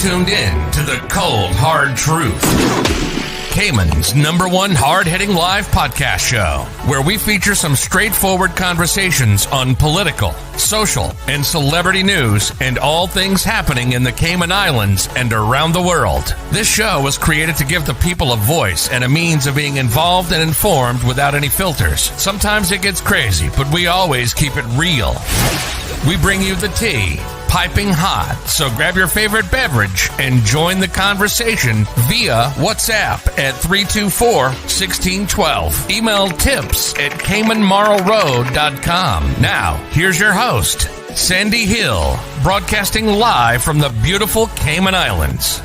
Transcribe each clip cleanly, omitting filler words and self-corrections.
tuned in to The Cold Hard Truth, Cayman's #1 hard-hitting live podcast show, where we feature some straightforward conversations on political, social, and celebrity news and all things happening in the Cayman Islands and around the world. This show was created to give the people a voice and a means of being involved and informed without any filters. Sometimes it gets crazy, but we always keep it real. We bring you the tea, piping hot, so grab your favorite beverage and join the conversation via WhatsApp at 324-1612. Email tips@caymanmarlroad.com. Now, here's your host, Sandy Hill, broadcasting live from the beautiful Cayman Islands.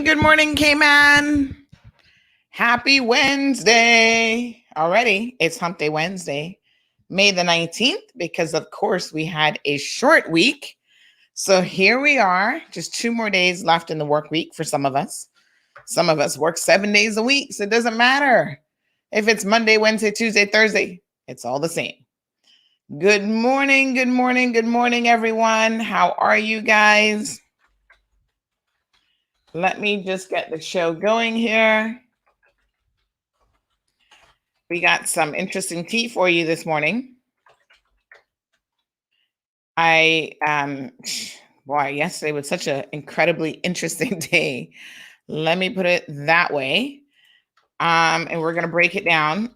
Good morning, Cayman. Happy Wednesday. Already, it's Hump Day Wednesday, May the 19th, because of course we had a short week. So here we are, just 2 more days left in the work week for some of us. Some of us work 7 days a week, so it doesn't matter if it's Monday, Wednesday, Tuesday, Thursday. It's all the same. Good morning, everyone. How are you guys? Let me just get the show going here. We got some interesting tea for you this morning. Yesterday was such an incredibly interesting day. Let me put it that way. And we're going to break it down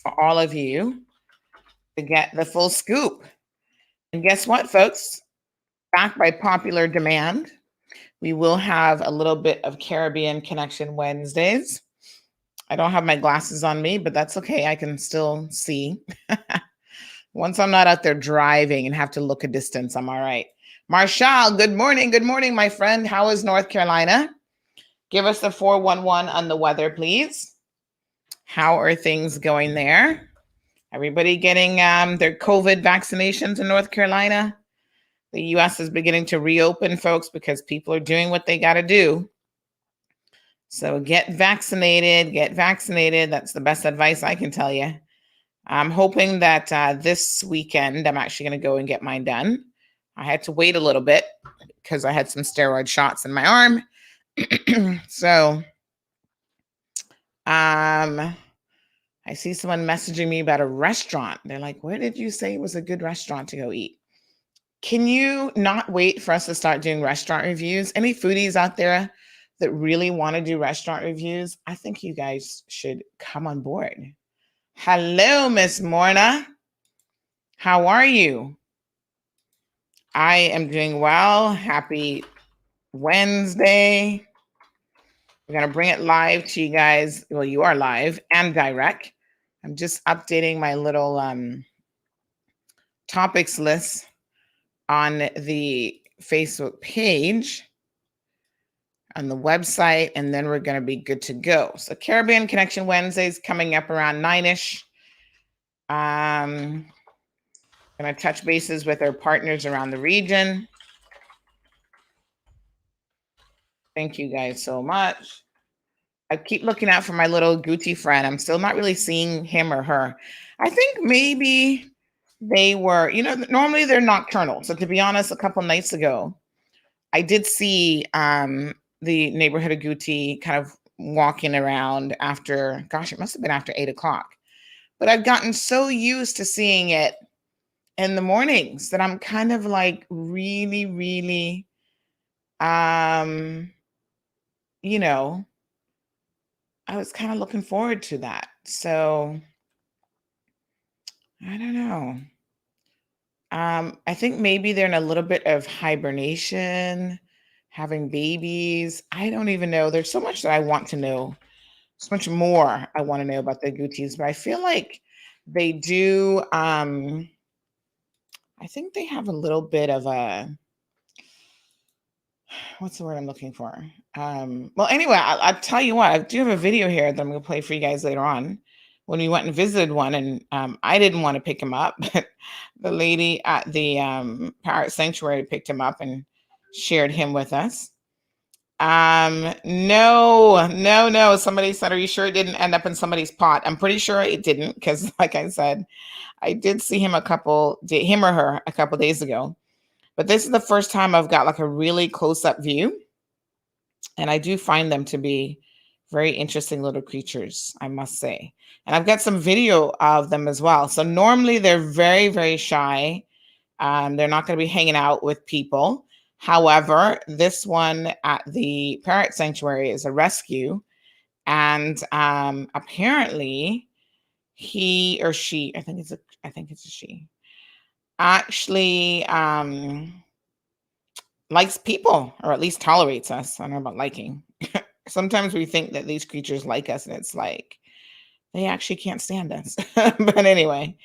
for all of you to get the full scoop. And guess what, folks? Back by popular demand, we will have a little bit of Caribbean Connection Wednesdays. I don't have my glasses on me, but that's okay. I can still see. Once I'm not out there driving and have to look a distance, I'm all right. Marshall, good morning. Good morning, my friend. How is North Carolina? Give us the 411 on the weather, please. How are things going there? Everybody getting their COVID vaccinations in North Carolina? The U.S. is beginning to reopen, folks, because people are doing what they got to do. So get vaccinated, get vaccinated. That's the best advice I can tell you. I'm hoping that this weekend, I'm actually going to go and get mine done. I had to wait a little bit because I had some steroid shots in my arm. So, I see someone messaging me about a restaurant. They're like, where did you say it was a good restaurant to go eat? Can you not wait for us to start doing restaurant reviews? Any foodies out there that really want to do restaurant reviews? I think you guys should come on board. Hello, Miss Morna. How are you? I am doing well. Happy Wednesday. We're going to bring it live to you guys. Well, you are live and direct. I'm just updating my little topics list on the Facebook page, on the website, and then we're going to be good to go. So Caribbean Connection Wednesdays coming up around 9-ish. Going to touch bases with our partners around the region. Thank you guys so much. I keep looking out for my little Gucci friend. I'm still not really seeing him or her. I think maybe they were, normally they're nocturnal. So to be honest, a couple nights ago, I did see the neighborhood of Gucci kind of walking around after, it must have been after 8 o'clock. But I've gotten so used to seeing it in the mornings that I'm kind of like really, really, I was kind of looking forward to that. So I don't know. I think maybe they're in a little bit of hibernation, having babies. I don't even know. There's so much that I want to know. So much more I want to know about the Gucci's, but I feel like they do. I think they have a little bit of a, what's the word I'm looking for? Well, anyway, I'll tell you what, I do have a video here that I'm going to play for you guys later on when we went and visited one, and I didn't want to pick him up, but the lady at the Parrot Sanctuary picked him up and shared him with us. No. Somebody said, are you sure it didn't end up in somebody's pot? I'm pretty sure it didn't, because like I said, I did see him him or her a couple days ago. But this is the first time I've got like a really close-up view. And I do find them to be very interesting little creatures, I must say. And I've got some video of them as well. So normally they're very, very shy. They're not going to be hanging out with people. However, this one at the Parrot Sanctuary is a rescue. And apparently he or she, I think it's a she, actually likes people, or at least tolerates us. I don't know about liking. Sometimes we think that these creatures like us, and it's like they actually can't stand us. But anyway,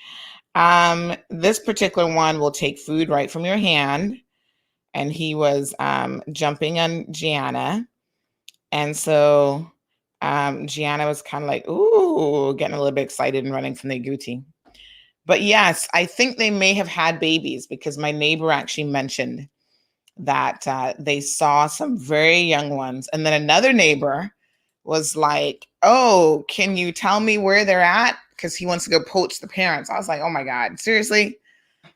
this particular one will take food right from your hand, and he was jumping on Gianna, and so Gianna was kind of like, ooh, getting a little bit excited and running from the Gucci. But yes, I think they may have had babies, because my neighbor actually mentioned that they saw some very young ones. And then another neighbor was like, oh, can you tell me where they're at? Because he wants to go poach the parents. I was like, oh my God, seriously?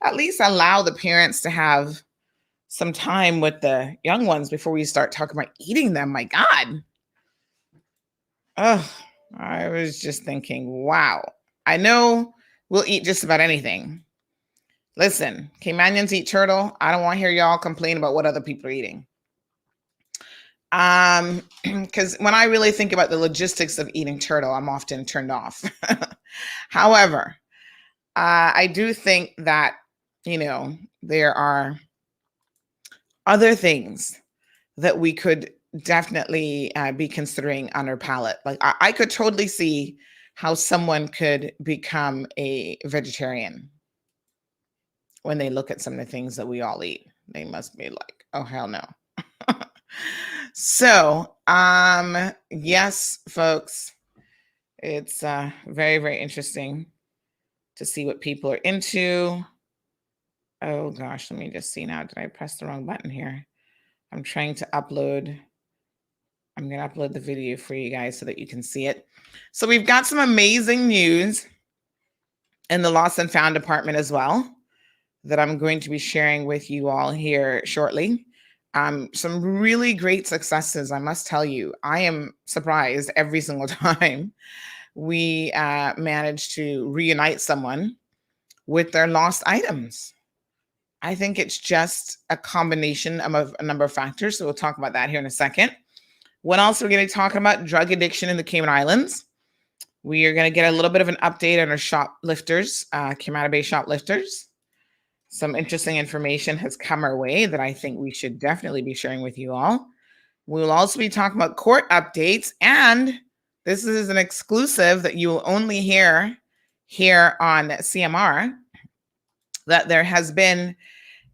At least allow the parents to have some time with the young ones before we start talking about eating them. My God. Oh, I was just thinking, wow. I know we'll eat just about anything. Listen, Caymanians eat turtle. I don't want to hear y'all complain about what other people are eating. Because when I really think about the logistics of eating turtle, I'm often turned off. However, I do think that, there are other things that we could definitely be considering on our palate. Like I could totally see how someone could become a vegetarian when they look at some of the things that we all eat. They must be like, oh, hell no. So, yes, folks, it's very, very interesting to see what people are into. Oh gosh, let me just see now. Did I press the wrong button here? I'm trying to upload. I'm going to upload the video for you guys so that you can see it. So we've got some amazing news in the lost and found department as well that I'm going to be sharing with you all here shortly. Some really great successes, I must tell you. I am surprised every single time we manage to reunite someone with their lost items. I think it's just a combination of a number of factors. So we'll talk about that here in a second. What else are we going to talk about? Drug addiction in the Cayman Islands. We are going to get a little bit of an update on our shoplifters, Cayman Bay shoplifters. Some interesting information has come our way that I think we should definitely be sharing with you all. We will also be talking about court updates, and this is an exclusive that you will only hear here on CMR, that there has been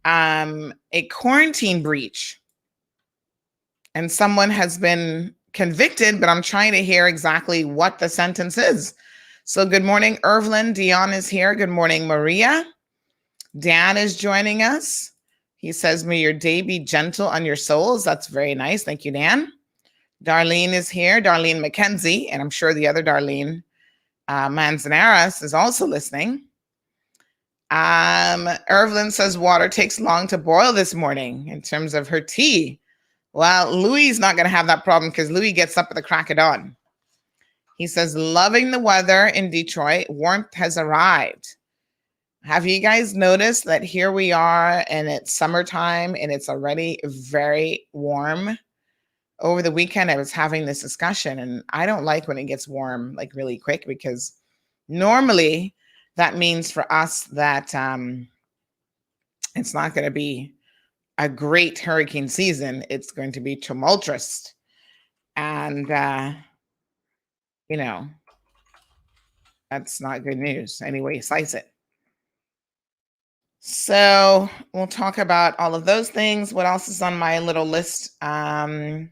a quarantine breach and someone has been convicted, but I'm trying to hear exactly what the sentence is. So good morning, Irvlin. Dion is here. Good morning, Maria. Dan is joining us. He says, may your day be gentle on your souls. That's very nice. Thank you, Dan. Darlene is here. Darlene McKenzie, and I'm sure the other Darlene Manzanares is also listening. Irvlin says water takes long to boil this morning in terms of her tea. Well, Louis is not going to have that problem because Louis gets up at the crack of dawn. He says, loving the weather in Detroit. Warmth has arrived. Have you guys noticed that here we are and it's summertime and it's already very warm? Over the weekend, I was having this discussion, and I don't like when it gets warm like really quick, because normally that means for us that it's not going to be a great hurricane season. It's going to be tumultuous. And, that's not good news. Anyway, you slice it. So we'll talk about all of those things. What else is on my little list? Oh,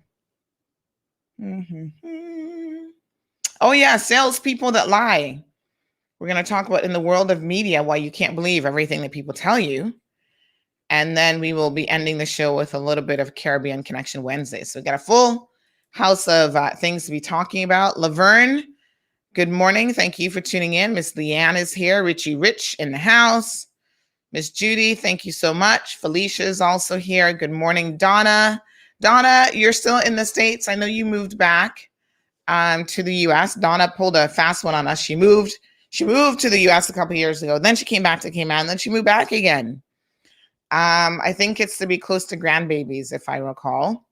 yeah, salespeople that lie. We're going to talk about in the world of media why you can't believe everything that people tell you. And then we will be ending the show with a little bit of Caribbean Connection Wednesday. So we've got a full house of things to be talking about. Laverne, good morning. Thank you for tuning in. Miss Leanne is here. Richie Rich in the house. Miss Judy, thank you so much. Felicia is also here. Good morning, Donna. Donna, you're still in the States. I know you moved back to the U.S. Donna pulled a fast one on us. She moved to the U.S. a couple of years ago. Then she came back to Cayman. Then she moved back again. I think it's to be close to grandbabies, if I recall.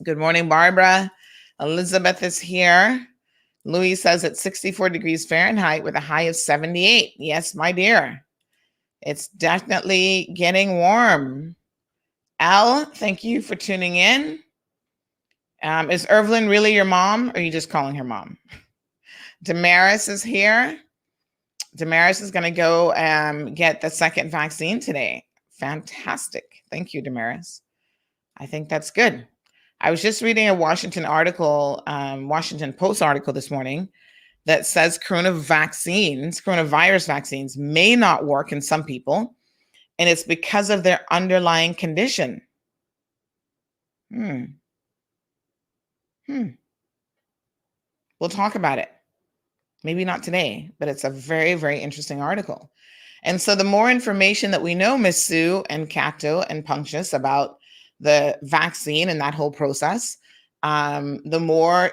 Good morning, Barbara. Elizabeth is here. Louis says it's 64 degrees Fahrenheit with a high of 78. Yes, my dear. It's definitely getting warm. Al, thank you for tuning in. Is Irvlin really your mom, or are you just calling her mom? Damaris is here. Damaris is going to go get the second vaccine today. Fantastic. Thank you, Damaris. I think that's good. I was just reading a Washington Post article this morning that says coronavirus vaccines may not work in some people, and it's because of their underlying condition. We'll talk about it. Maybe not today, but it's a very, very interesting article. And so the more information that we know, Miss Sue and Cato and Punctious, about the vaccine and that whole process, the more,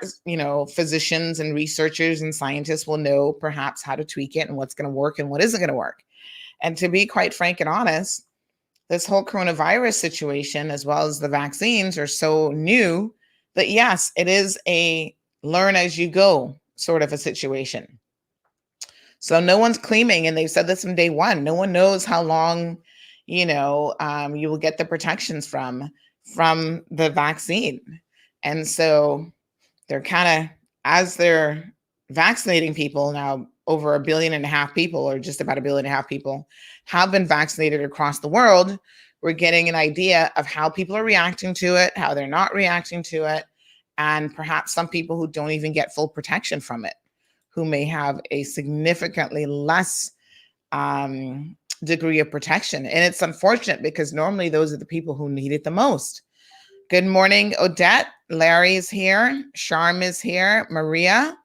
physicians and researchers and scientists will know perhaps how to tweak it and what's going to work and what isn't going to work. And to be quite frank and honest, this whole coronavirus situation, as well as the vaccines, are so new that, yes, it is a learn as you go sort of a situation. So no one's claiming, and they've said this from day one, no one knows how long, you will get the protections from the vaccine. And so they're kind of, as they're vaccinating people now, over 1.5 billion people, or just about 1.5 billion people, have been vaccinated across the world. we're getting an idea of how people are reacting to it, how they're not reacting to it, and perhaps some people who don't even get full protection from it, who may have a significantly less degree of protection. And it's unfortunate because normally those are the people who need it the most. Good morning, Odette. Larry's here. Charm is here. Maria.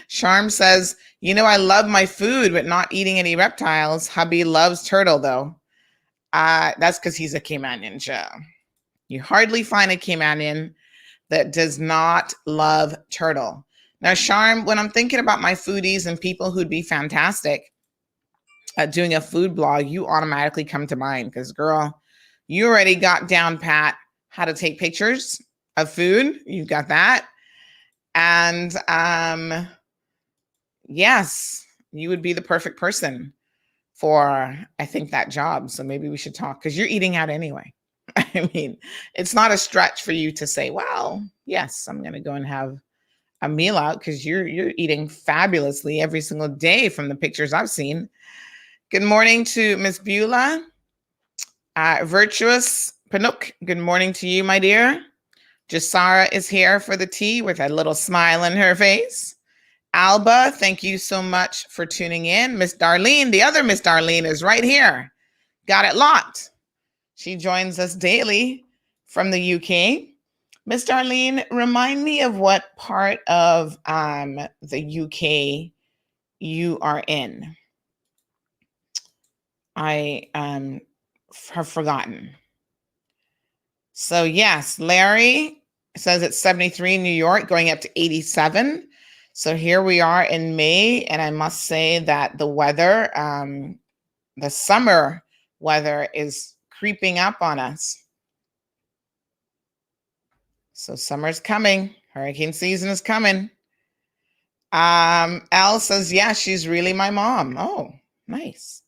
Charm says, I love my food, but not eating any reptiles. Hubby loves turtle, though. That's because he's a Caymanian show. You hardly find a Caymanian that does not love turtle. Now, Charm, when I'm thinking about my foodies and people who'd be fantastic at doing a food blog, you automatically come to mind because, girl, you already got down pat how to take pictures of food. You've got that. And yes, you would be the perfect person for, I think, that job. So maybe we should talk because you're eating out anyway. I mean, it's not a stretch for you to say, well, yes, I'm going to go and have a meal out because you're eating fabulously every single day from the pictures I've seen. Good morning to Miss Beulah. Virtuous Panook, good morning to you, my dear. Jasara is here for the tea with a little smile on her face. Alba, thank you so much for tuning in. Miss Darlene, the other Miss Darlene is right here. Got it locked. She joins us daily from the UK. Miss Darlene, remind me of what part of the UK you are in. I have forgotten. So yes, Larry says it's 73 in New York, going up to 87. So here we are in May, and I must say that the weather, the summer weather is creeping up on us. So summer's coming. Hurricane season is coming. Al says, yeah, she's really my mom. Oh, nice.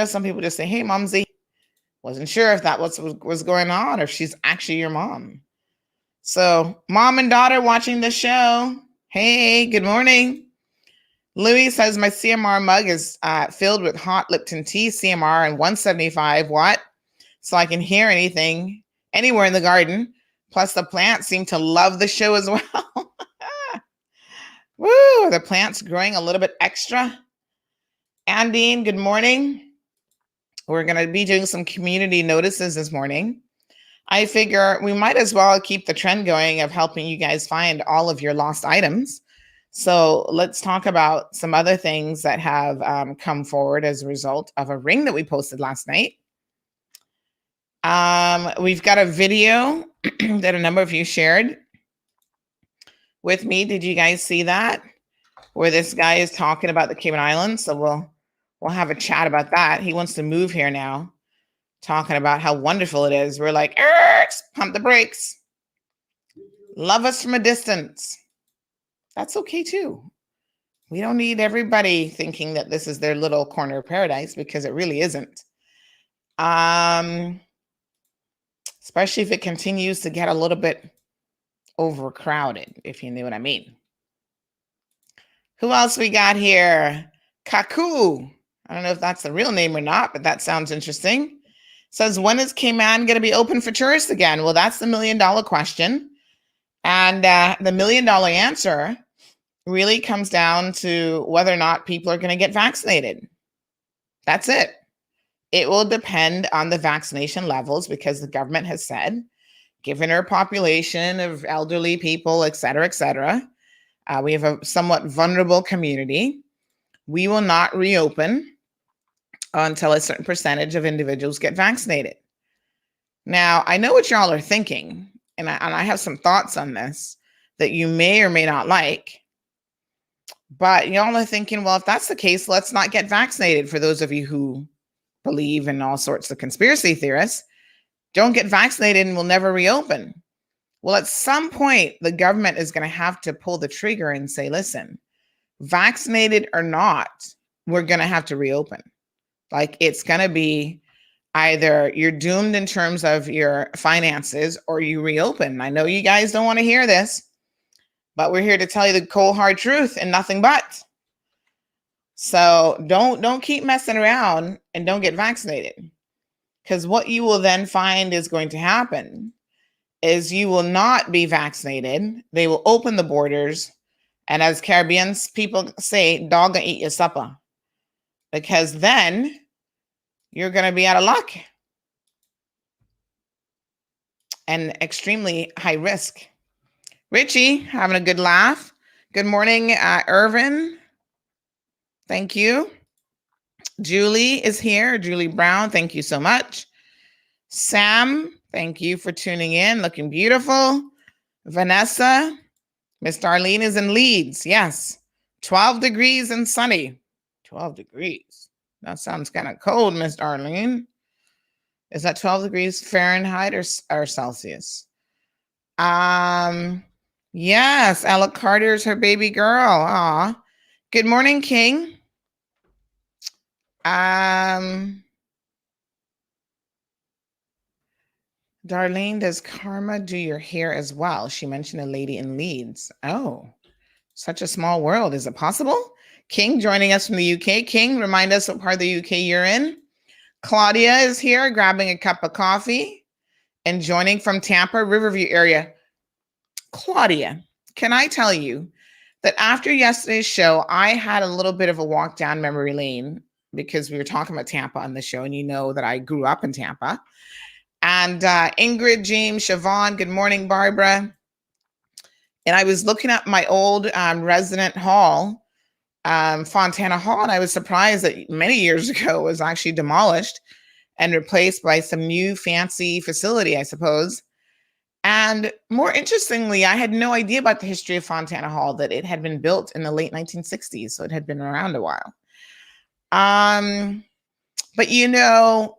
Some people just say, hey, Momsy. Wasn't sure if that was going on or if she's actually your mom. So mom and daughter watching the show. Hey, good morning. Louis says my CMR mug is filled with hot Lipton tea, CMR, and 175 watt. So I can hear anything anywhere in the garden. Plus the plants seem to love the show as well. Woo, the plants growing a little bit extra. Andine, good morning. We're going to be doing some community notices this morning. I figure we might as well keep the trend going of helping you guys find all of your lost items. So let's talk about some other things that have come forward as a result of a ring that we posted last night. We've got a video that a number of you shared with me. Did you guys see that? Where this guy is talking about the Cayman Islands. So we'll have a chat about that. He wants to move here now, talking about how wonderful it is. We're like, pump the brakes. Love us from a distance. That's okay too. We don't need everybody thinking that this is their little corner of paradise because it really isn't. Especially if it continues to get a little bit overcrowded, if you know what I mean. Who else we got here? Kaku. I don't know if that's the real name or not, but that sounds interesting. Says, when is Cayman going to be open for tourists again? Well, that's the $1 million question. And the $1 million answer really comes down to whether or not people are going to get vaccinated. That's it. It will depend on the vaccination levels because the government has said, given our population of elderly people, et cetera, we have a somewhat vulnerable community. We will not reopen until a certain percentage of individuals get vaccinated. Now, I know what y'all are thinking, and I have some thoughts on this that you may or may not like. But y'all are thinking, well, if that's the case, let's not get vaccinated. For those of you who believe in all sorts of conspiracy theorists, don't get vaccinated and we'll never reopen. Well, at some point, the government is going to have to pull the trigger and say, listen, vaccinated or not, we're going to have to reopen. Like, it's going to be either you're doomed in terms of your finances or you reopen. I know you guys don't want to hear this, but we're here to tell you the cold, hard truth and nothing but. So don't keep messing around and don't get vaccinated. Because what you will then find is going to happen is you will not be vaccinated. They will open the borders. And as Caribbeans people say, dog gonna eat your supper. Because then you're going to be out of luck and extremely high risk. Richie, having a good laugh. Good morning, Irvin. Thank you. Julie is here. Julie Brown, thank you so much. Sam, thank you for tuning in. Looking beautiful. Vanessa, Miss Darlene is in Leeds. Yes. 12 degrees and sunny. 12 degrees. That sounds kind of cold, Miss Darlene. Is that 12 degrees Fahrenheit or Celsius? Yes, Ella Carter's her baby girl. Aw. Good morning, King. Darlene, does Karma do your hair as well? She mentioned a lady in Leeds. Oh, such a small world. Is it possible? King joining us from the UK. King, remind us what part of the UK you're in. Claudia is here grabbing a cup of coffee and joining from Tampa, Riverview area. Claudia, can I tell you that after yesterday's show, I had a little bit of a walk down memory lane because we were talking about Tampa on the show, and you know that I grew up in Tampa. And Ingrid, James, Siobhan, good morning, Barbara. And I was looking at my old resident hall, Fontana Hall, and I was surprised that many years ago it was actually demolished and replaced by some new fancy facility, I suppose. And more interestingly, I had no idea about the history of Fontana Hall, that it had been built in the late 1960s, so it had been around a while. But you know,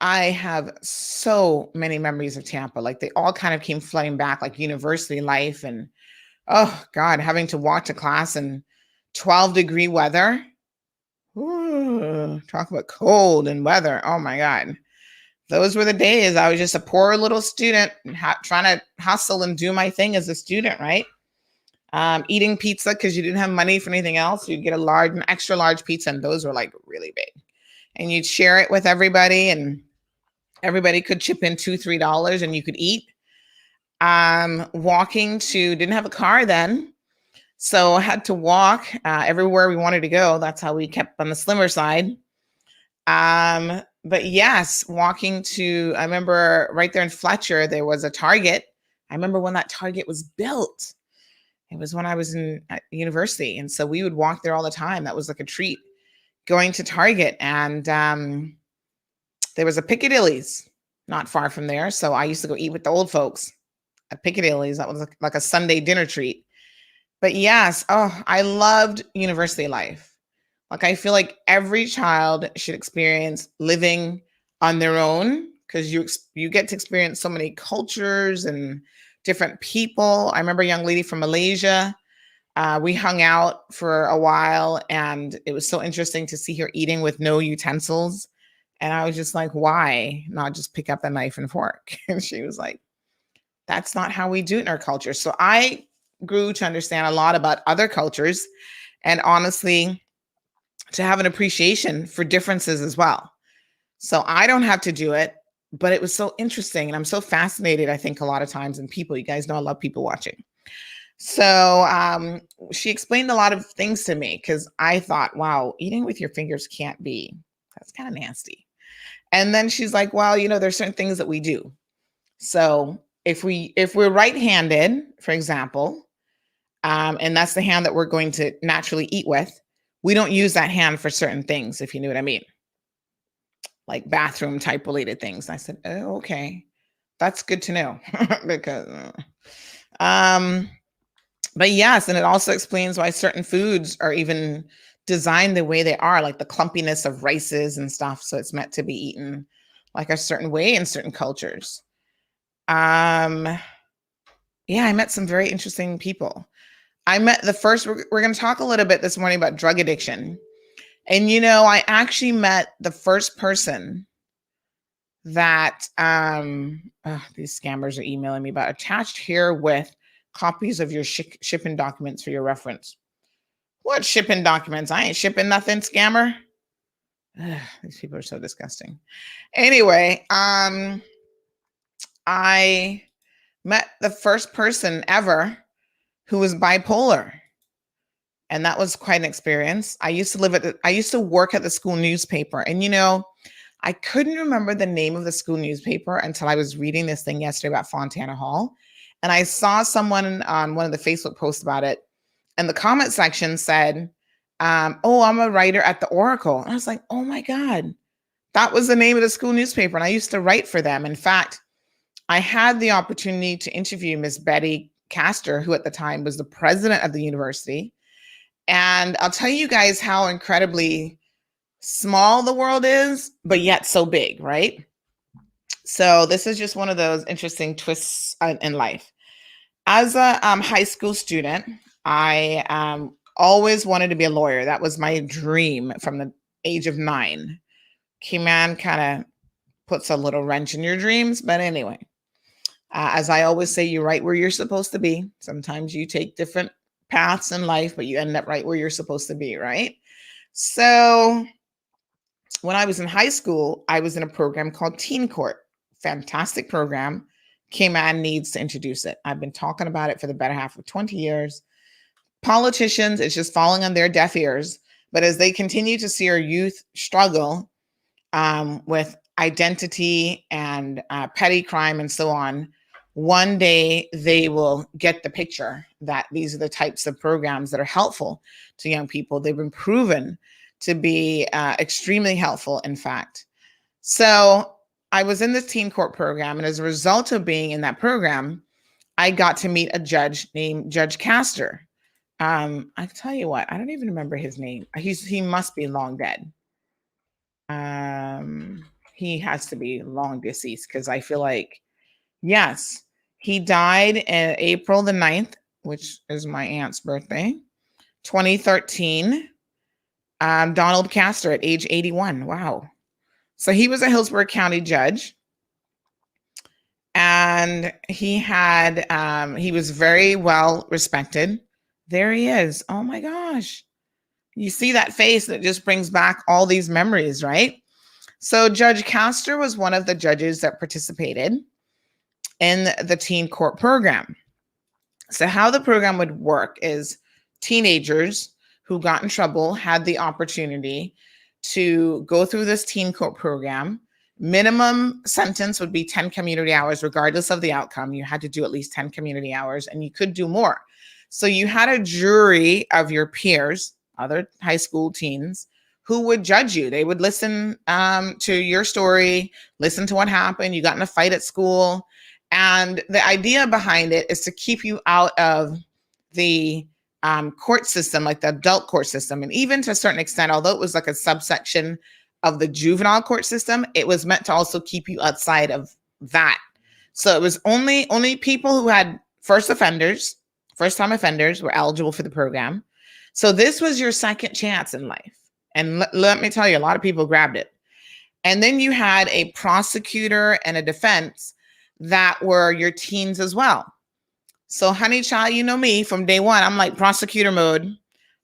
I have so many memories of Tampa. Like they all kind of came flooding back, like university life and, oh God, having to walk to class in 12-degree weather. Ooh, talk about cold and weather. Oh my God. Those were the days. I was just a poor little student trying to hustle and do my thing as a student, right? Eating pizza because you didn't have money for anything else. You'd get an extra large pizza, and those were like really big. And you'd share it with everybody, and everybody could chip in $2-3 and you could eat. Didn't have a car then. So I had to walk everywhere we wanted to go. That's how we kept on the slimmer side. But yes, I remember right there in Fletcher, there was a Target. I remember when that Target was built. It was when I was at university. And so we would walk there all the time. That was like a treat, going to Target. And there was a Piccadilly's not far from there. So I used to go eat with the old folks at Piccadilly's. That was like a Sunday dinner treat. But yes, I loved university life. Like I feel like every child should experience living on their own, because you get to experience so many cultures and different people. I remember a young lady from Malaysia. We hung out for a while, and it was so interesting to see her eating with no utensils. And I was just like, why not just pick up a knife and fork? And she was like, that's not how we do it in our culture. So I grew to understand a lot about other cultures, and honestly, to have an appreciation for differences as well. So I don't have to do it, but it was so interesting. And I'm so fascinated, I think, a lot of times in people. You guys know I love people watching. So she explained a lot of things to me, because I thought, wow, eating with your fingers that's kind of nasty. And then she's like, well, there's certain things that we do. So if we're right-handed, for example, and that's the hand that we're going to naturally eat with, we don't use that hand for certain things, if you know what I mean, like bathroom type related things. And I said, oh, okay, that's good to know. Because, but yes, and it also explains why certain foods are even designed the way they are, like the clumpiness of rices and stuff. So it's meant to be eaten like a certain way in certain cultures. Yeah, I met some very interesting people. We're going to talk a little bit this morning about drug addiction. And, I actually met the first person that, these scammers are emailing me about, attached here with copies of your shipping documents for your reference. What shipping documents? I ain't shipping nothing, scammer. Ugh, these people are so disgusting. Anyway, I met the first person ever who was bipolar. And that was quite an experience. I used to work at the school newspaper. And I couldn't remember the name of the school newspaper until I was reading this thing yesterday about Fontana Hall. And I saw someone on one of the Facebook posts about it. And the comment section said, oh, I'm a writer at the Oracle. And I was like, oh my God, that was the name of the school newspaper. And I used to write for them. In fact, I had the opportunity to interview Miss Betty Castor, who at the time was the president of the university. And I'll tell you guys how incredibly small the world is, but yet so big, right? So this is just one of those interesting twists in life. As a high school student, I always wanted to be a lawyer. That was my dream from the age of 9. Cayman kind of puts a little wrench in your dreams, but anyway, as I always say, you're right where you're supposed to be. Sometimes you take different paths in life, but you end up right where you're supposed to be, right? So when I was in high school, I was in a program called Teen Court. Fantastic program. Cayman needs to introduce it. I've been talking about it for the better half of 20 years. Politicians, it's just falling on their deaf ears. But as they continue to see our youth struggle with identity and petty crime and so on, one day they will get the picture that these are the types of programs that are helpful to young people. They've been proven to be extremely helpful, in fact. So I was in this teen court program, and as a result of being in that program, I got to meet a judge named Judge Castor. I tell you what, I don't even remember his name. He must be long dead. He has to be long deceased, because I feel like, yes, he died in April the 9th, which is my aunt's birthday, 2013. Donald Castor at age 81. Wow. So he was a Hillsborough County judge. And he was very well respected. There he is. Oh my gosh. You see that face that just brings back all these memories, right? So Judge Castor was one of the judges that participated in the teen court program. So how the program would work is teenagers who got in trouble had the opportunity to go through this teen court program. Minimum sentence would be 10 community hours, regardless of the outcome. You had to do at least 10 community hours, and you could do more. So you had a jury of your peers, other high school teens, who would judge you. They would listen to your story, listen to what happened. You got in a fight at school. And the idea behind it is to keep you out of the court system, like the adult court system. And even to a certain extent, although it was like a subsection of the juvenile court system, it was meant to also keep you outside of that. So it was only people who had first-time offenders were eligible for the program. So this was your second chance in life. And let me tell you, a lot of people grabbed it. And then you had a prosecutor and a defense that were your teens as well. So honey child, you know me from day one, I'm like prosecutor mode.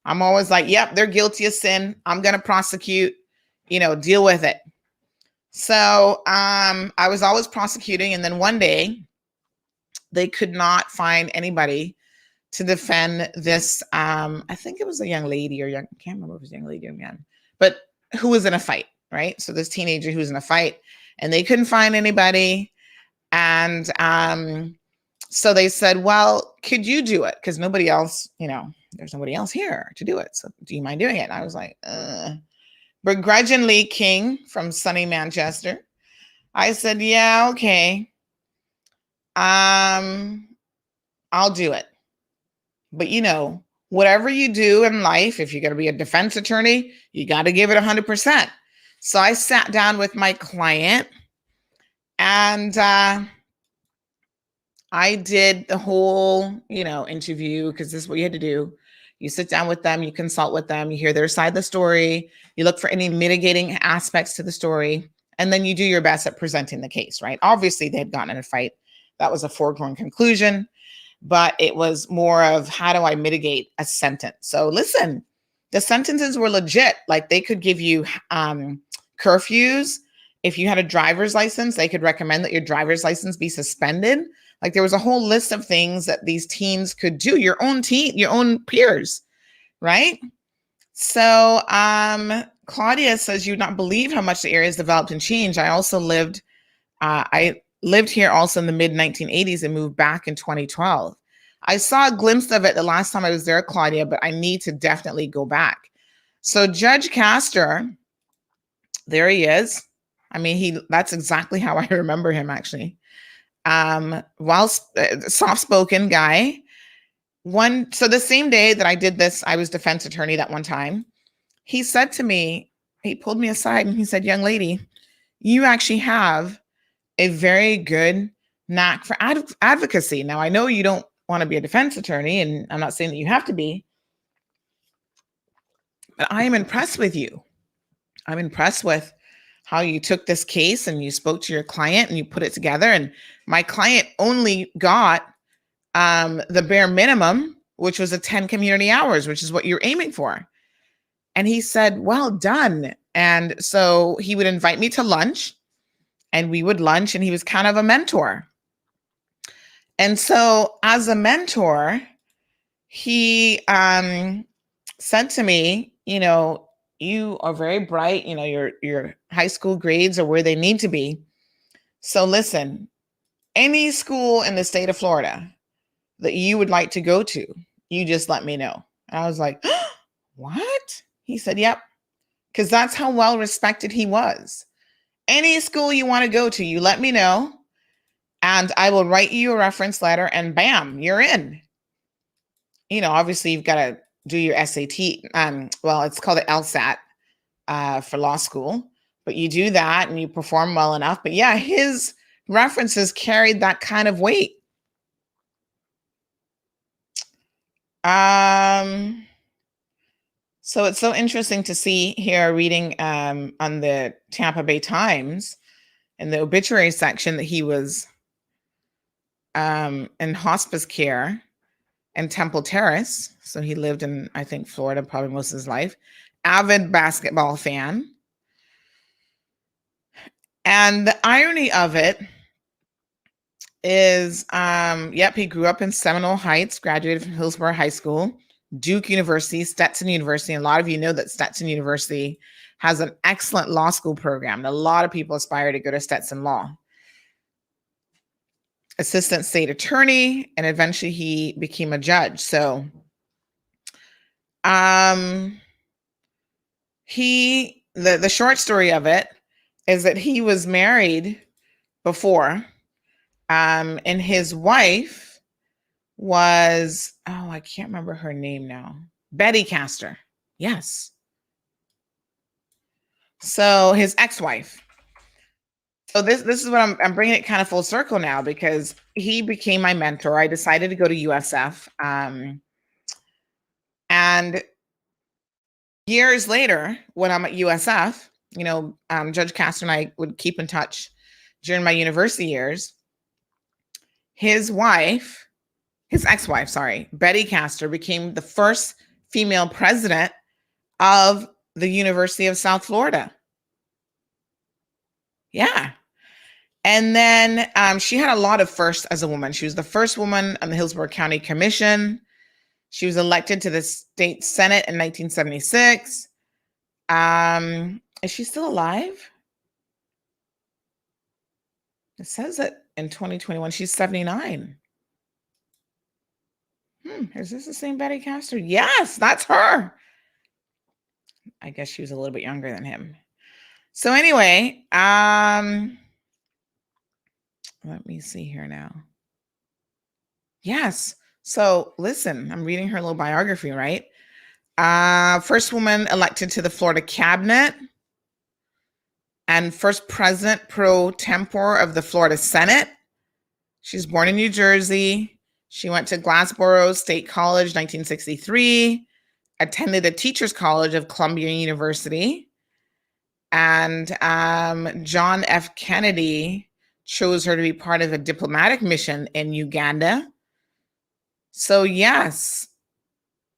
I'm always like, yep, they're guilty of sin. I'm going to prosecute, deal with it. So I was always prosecuting. And then one day they could not find anybody to defend this. I think it was a young lady I can't remember if it was a young lady or young man, but who was in a fight, right? So this teenager who was in a fight, and they couldn't find anybody. And so they said, well, could you do it? Because nobody else, there's nobody else here to do it. So do you mind doing it? And I was like, begrudgingly King from sunny Manchester. I said, yeah, okay. I'll do it. But whatever you do in life, if you're going to be a defense attorney, you got to give it 100%. So I sat down with my client, and I did the whole, interview, because this is what you had to do. You sit down with them, you consult with them, you hear their side of the story, you look for any mitigating aspects to the story, and then you do your best at presenting the case, right? Obviously, they had gotten in a fight. That was a foregone conclusion, but it was more of, how do I mitigate a sentence? So listen, The sentences were legit. Like they could give you curfews. If you had a driver's license, they could recommend that your driver's license be suspended. Like there was a whole list of things that these teens could do, your own peers, right? So Claudia says you'd not believe how much the area has developed and changed. I lived here also in the mid 1980s and moved back in 2012. I saw a glimpse of it the last time I was there, Claudia, but I need to definitely go back. So Judge Castor, there he is. I mean, that's exactly how I remember him, actually. Soft-spoken guy. So the same day that I did this, I was defense attorney that one time. He said to me, he pulled me aside and he said, young lady, you actually have a very good knack for advocacy. Now, I know you don't want to be a defense attorney, and I'm not saying that you have to be, but I am impressed with you. I'm impressed with how you took this case and you spoke to your client and you put it together. And my client only got the bare minimum, which was 10 community hours, which is what you're aiming for. And he said, well done. And so he would invite me to lunch and we would lunch, and he was kind of a mentor. And so as a mentor, he said to me, you are very bright, your high school grades are where they need to be. So listen, any school in the state of Florida that you would like to go to, you just let me know. And I was like, what? He said, yep. Because that's how well respected he was. Any school you want to go to, you let me know, and I will write you a reference letter, and bam, you're in. Obviously you've got to do your SAT. Well, it's called the LSAT for law school, but you do that and you perform well enough. But yeah, his references carried that kind of weight. So it's so interesting to see here reading on the Tampa Bay Times in the obituary section that he was in hospice care in Temple Terrace. So he lived in, I think, Florida probably most of his life. Avid basketball fan. And the irony of it is, he grew up in Seminole Heights, graduated from Hillsborough High School, Duke University, Stetson University. And a lot of you know that Stetson University has an excellent law school program. And a lot of people aspire to go to Stetson Law. Assistant state attorney, and eventually he became a judge. So the short story of it is that he was married before, and his wife was, I can't remember her name now. Betty Castor. Yes. So his ex-wife. So this is what I'm bringing it kind of full circle now, because he became my mentor. I decided to go to USF. And years later, when I'm at USF, Judge Castor and I would keep in touch during my university years. His ex-wife, Betty Castor, became the first female president of the University of South Florida. Yeah. And then she had a lot of firsts as a woman. She was the first woman on the Hillsborough County Commission. She was elected to the state Senate in 1976. Is she still alive? It says that in 2021, she's 79. Is this the same Betty Castor? Yes, that's her. I guess she was a little bit younger than him. So anyway, let me see here now. Yes. So listen, I'm reading her little biography, right? First woman elected to the Florida cabinet and first president pro tempore of the Florida Senate. She's born in New Jersey. She went to Glassboro State College, 1963, attended the Teachers College of Columbia University. And John F. Kennedy chose her to be part of a diplomatic mission in Uganda. So yes,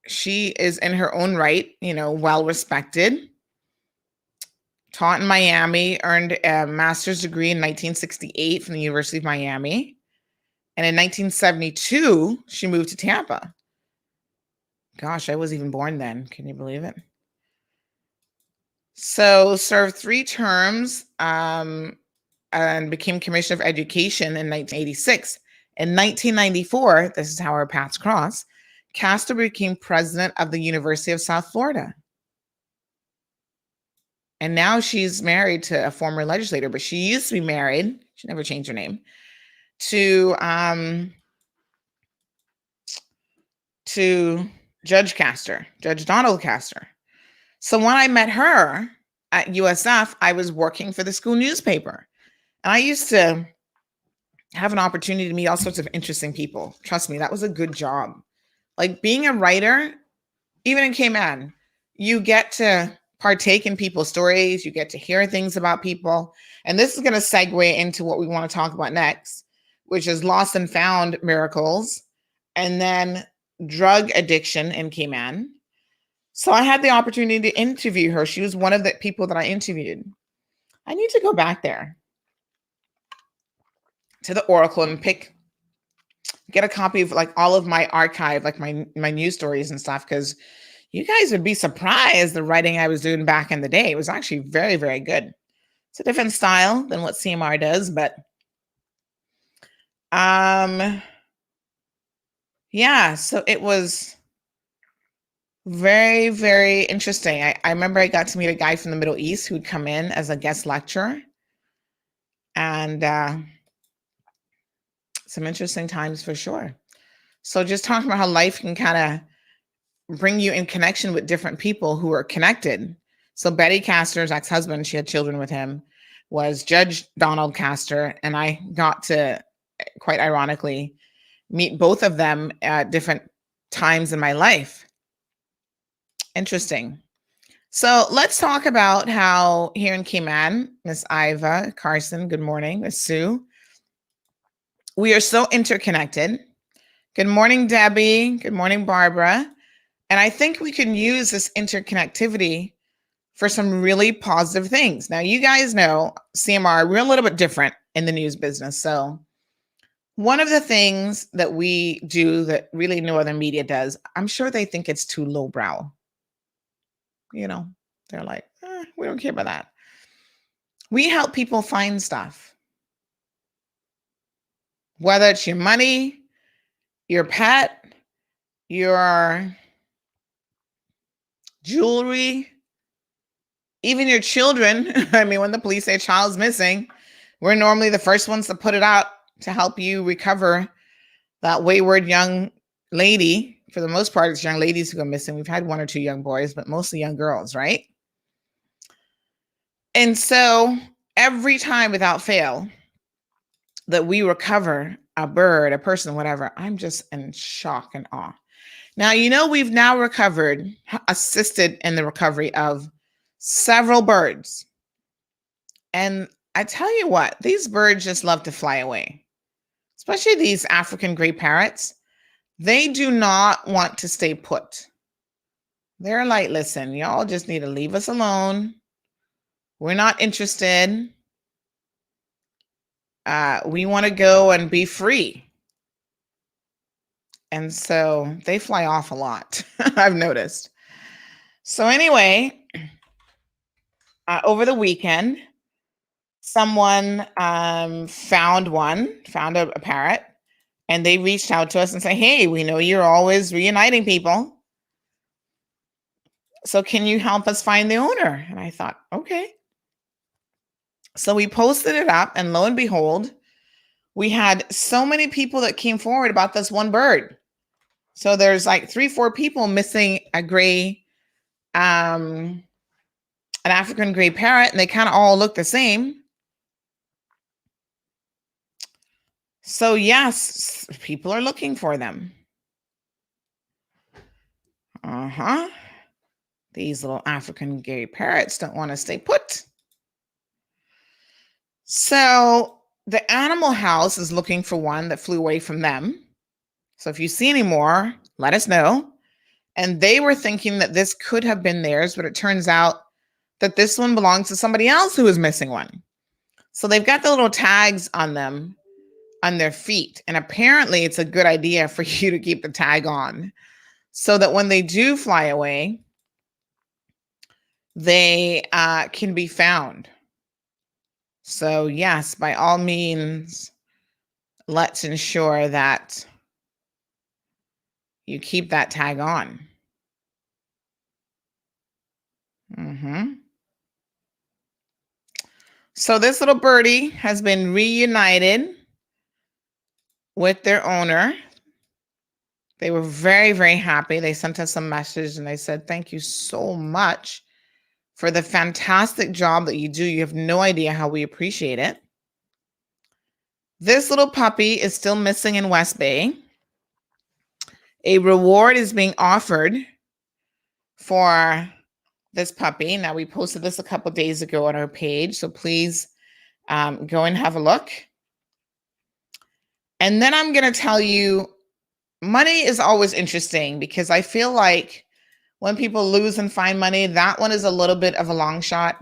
she is in her own right, well respected. Taught in Miami, earned a master's degree in 1968 from the University of Miami. And in 1972, she moved to Tampa. Gosh, I wasn't even born then. Can you believe it? So served 3 terms and became Commissioner of Education in 1986. In 1994, this is how our paths crossed, Castro became president of the University of South Florida. And now she's married to a former legislator, but she used to be married, she never changed her name, to Judge Donald Castor. So when I met her at USF, I was working for the school newspaper. And I used to have an opportunity to meet all sorts of interesting people. Trust me, that was a good job. Like being a writer, even in Cayman, you get to partake in people's stories. You get to hear things about people. And this is going to segue into what we want to talk about next, which is lost and found miracles, and then drug addiction in Cayman. So I had the opportunity to interview her. She was one of the people that I interviewed. I need to go back there to the Oracle and get a copy of like all of my archive, like my news stories and stuff, because you guys would be surprised the writing I was doing back in the day. It was actually very, very good. It's a different style than what CMR does, but yeah, so it was very, very interesting. I remember I got to meet a guy from the Middle East who'd come in as a guest lecturer, and some interesting times for sure. So just talking about how life can kind of bring you in connection with different people who are connected. So Betty Castor's ex-husband, she had children with him, was Judge Donald Castor. And I got to, quite ironically, meet both of them at different times in my life. Interesting. So let's talk about how here in Cayman, Miss Iva, Carson, good morning, Miss Sue, we are so interconnected. Good morning, Debbie. Good morning, Barbara. And I think we can use this interconnectivity for some really positive things. Now, you guys know CMR, we're a little bit different in the news business. So one of the things that we do that really no other media does, I'm sure they think it's too lowbrow. They're like, we don't care about that. We help people find stuff. Whether it's your money, your pet, your jewelry, even your children. I mean, when the police say a child's missing, we're normally the first ones to put it out to help you recover that wayward young lady. For the most part, it's young ladies who go missing. We've had 1 or 2 young boys, but mostly young girls, right? And so every time without fail that we recover a bird, a person, whatever, I'm just in shock and awe. Now, we've now assisted in the recovery of several birds. And I tell you what, these birds just love to fly away, especially these African gray parrots. They do not want to stay put. They're like, listen, y'all just need to leave us alone. We're not interested. We want to go and be free. And so they fly off a lot, I've noticed. So anyway, over the weekend, someone found a parrot, and they reached out to us and said, hey, we know you're always reuniting people. So can you help us find the owner? And I thought, okay. So we posted it up, and lo and behold, we had so many people that came forward about this one bird. So there's like 3-4 people missing a gray, an African gray parrot, and they kind of all look the same. So yes, people are looking for them. These little African gray parrots don't want to stay put. So the animal house is looking for one that flew away from them. So if you see any more, let us know. And they were thinking that this could have been theirs, but it turns out that this one belongs to somebody else who is missing one. So they've got the little tags on them on their feet. And apparently it's a good idea for you to keep the tag on so that when they do fly away, they can be found. So yes, by all means, let's ensure that you keep that tag on. So this little birdie has been reunited with their owner. They were very, very happy. They sent us a message and they said, thank you so much for the fantastic job that you do. You have no idea how we appreciate it. This little puppy is still missing in West Bay. A reward is being offered for this puppy. Now, we posted this a couple days ago on our page, so please go and have a look. And then I'm going to tell you, money is always interesting because I feel like when people lose and find money, that one is a little bit of a long shot.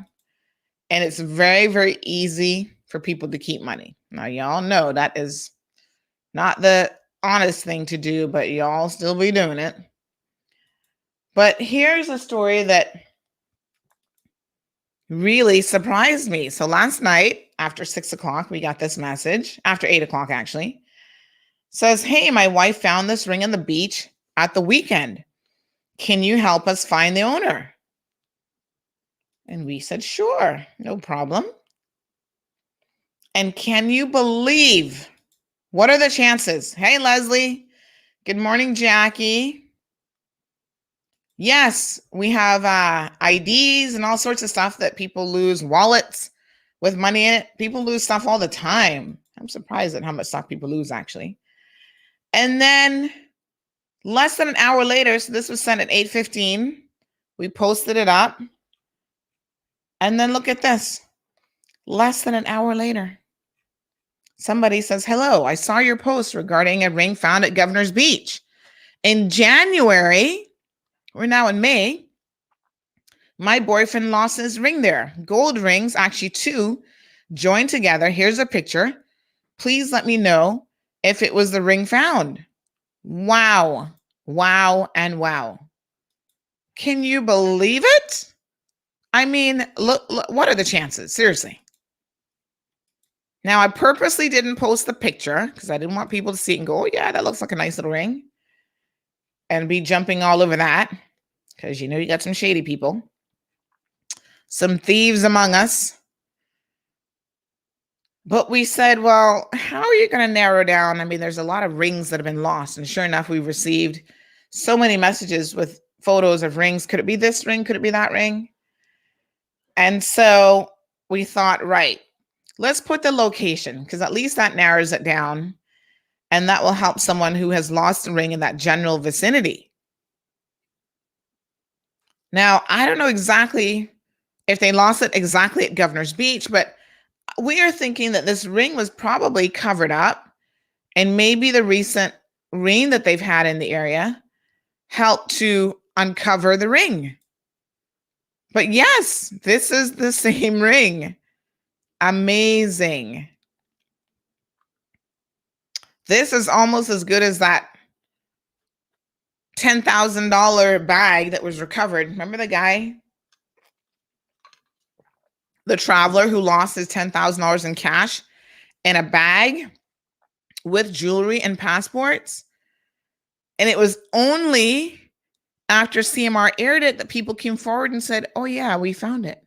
And it's very, very easy for people to keep money. Now, y'all know that is not the honest thing to do, but y'all still be doing it. But here's a story that really surprised me. So last night after 6 o'clock, we got this message, after 8 o'clock actually, says, hey, my wife found this ring on the beach at the weekend. Can you help us find the owner? And we said, sure, no problem. And can you believe, what are the chances? Hey, Leslie. Good morning, Jackie. Yes, we have IDs and all sorts of stuff that people lose, wallets with money in it. People lose stuff all the time. I'm surprised at how much stuff people lose, actually. And then less than an hour later, so this was sent at 8:15, we posted it up. And then look at this. Less than an hour later, somebody says, hello, I saw your post regarding a ring found at Governor's Beach. In January, we're now in May, my boyfriend lost his ring there. Gold rings, actually 2, joined together. Here's a picture. Please let me know if it was the ring found. Wow, wow, and wow. Can you believe it? I mean, look, what are the chances? Seriously. Now, I purposely didn't post the picture because I didn't want people to see it and go, oh, yeah, that looks like a nice little ring. And be jumping all over that because, you got some shady people. Some thieves among us. But we said, well, how are you going to narrow down? I mean, there's a lot of rings that have been lost. And sure enough, we've received so many messages with photos of rings. Could it be this ring? Could it be that ring? And so we thought, right, let's put the location because at least that narrows it down. And that will help someone who has lost a ring in that general vicinity. Now, I don't know exactly if they lost it exactly at Governor's Beach, but we are thinking that this ring was probably covered up and maybe the recent rain that they've had in the area helped to uncover the ring. But yes, this is the same ring. Amazing. This is almost as good as that $10,000 bag that was recovered. Remember the guy? The traveler who lost his $10,000 in cash in a bag with jewelry and passports. And it was only after CMR aired it that people came forward and said, oh yeah, we found it.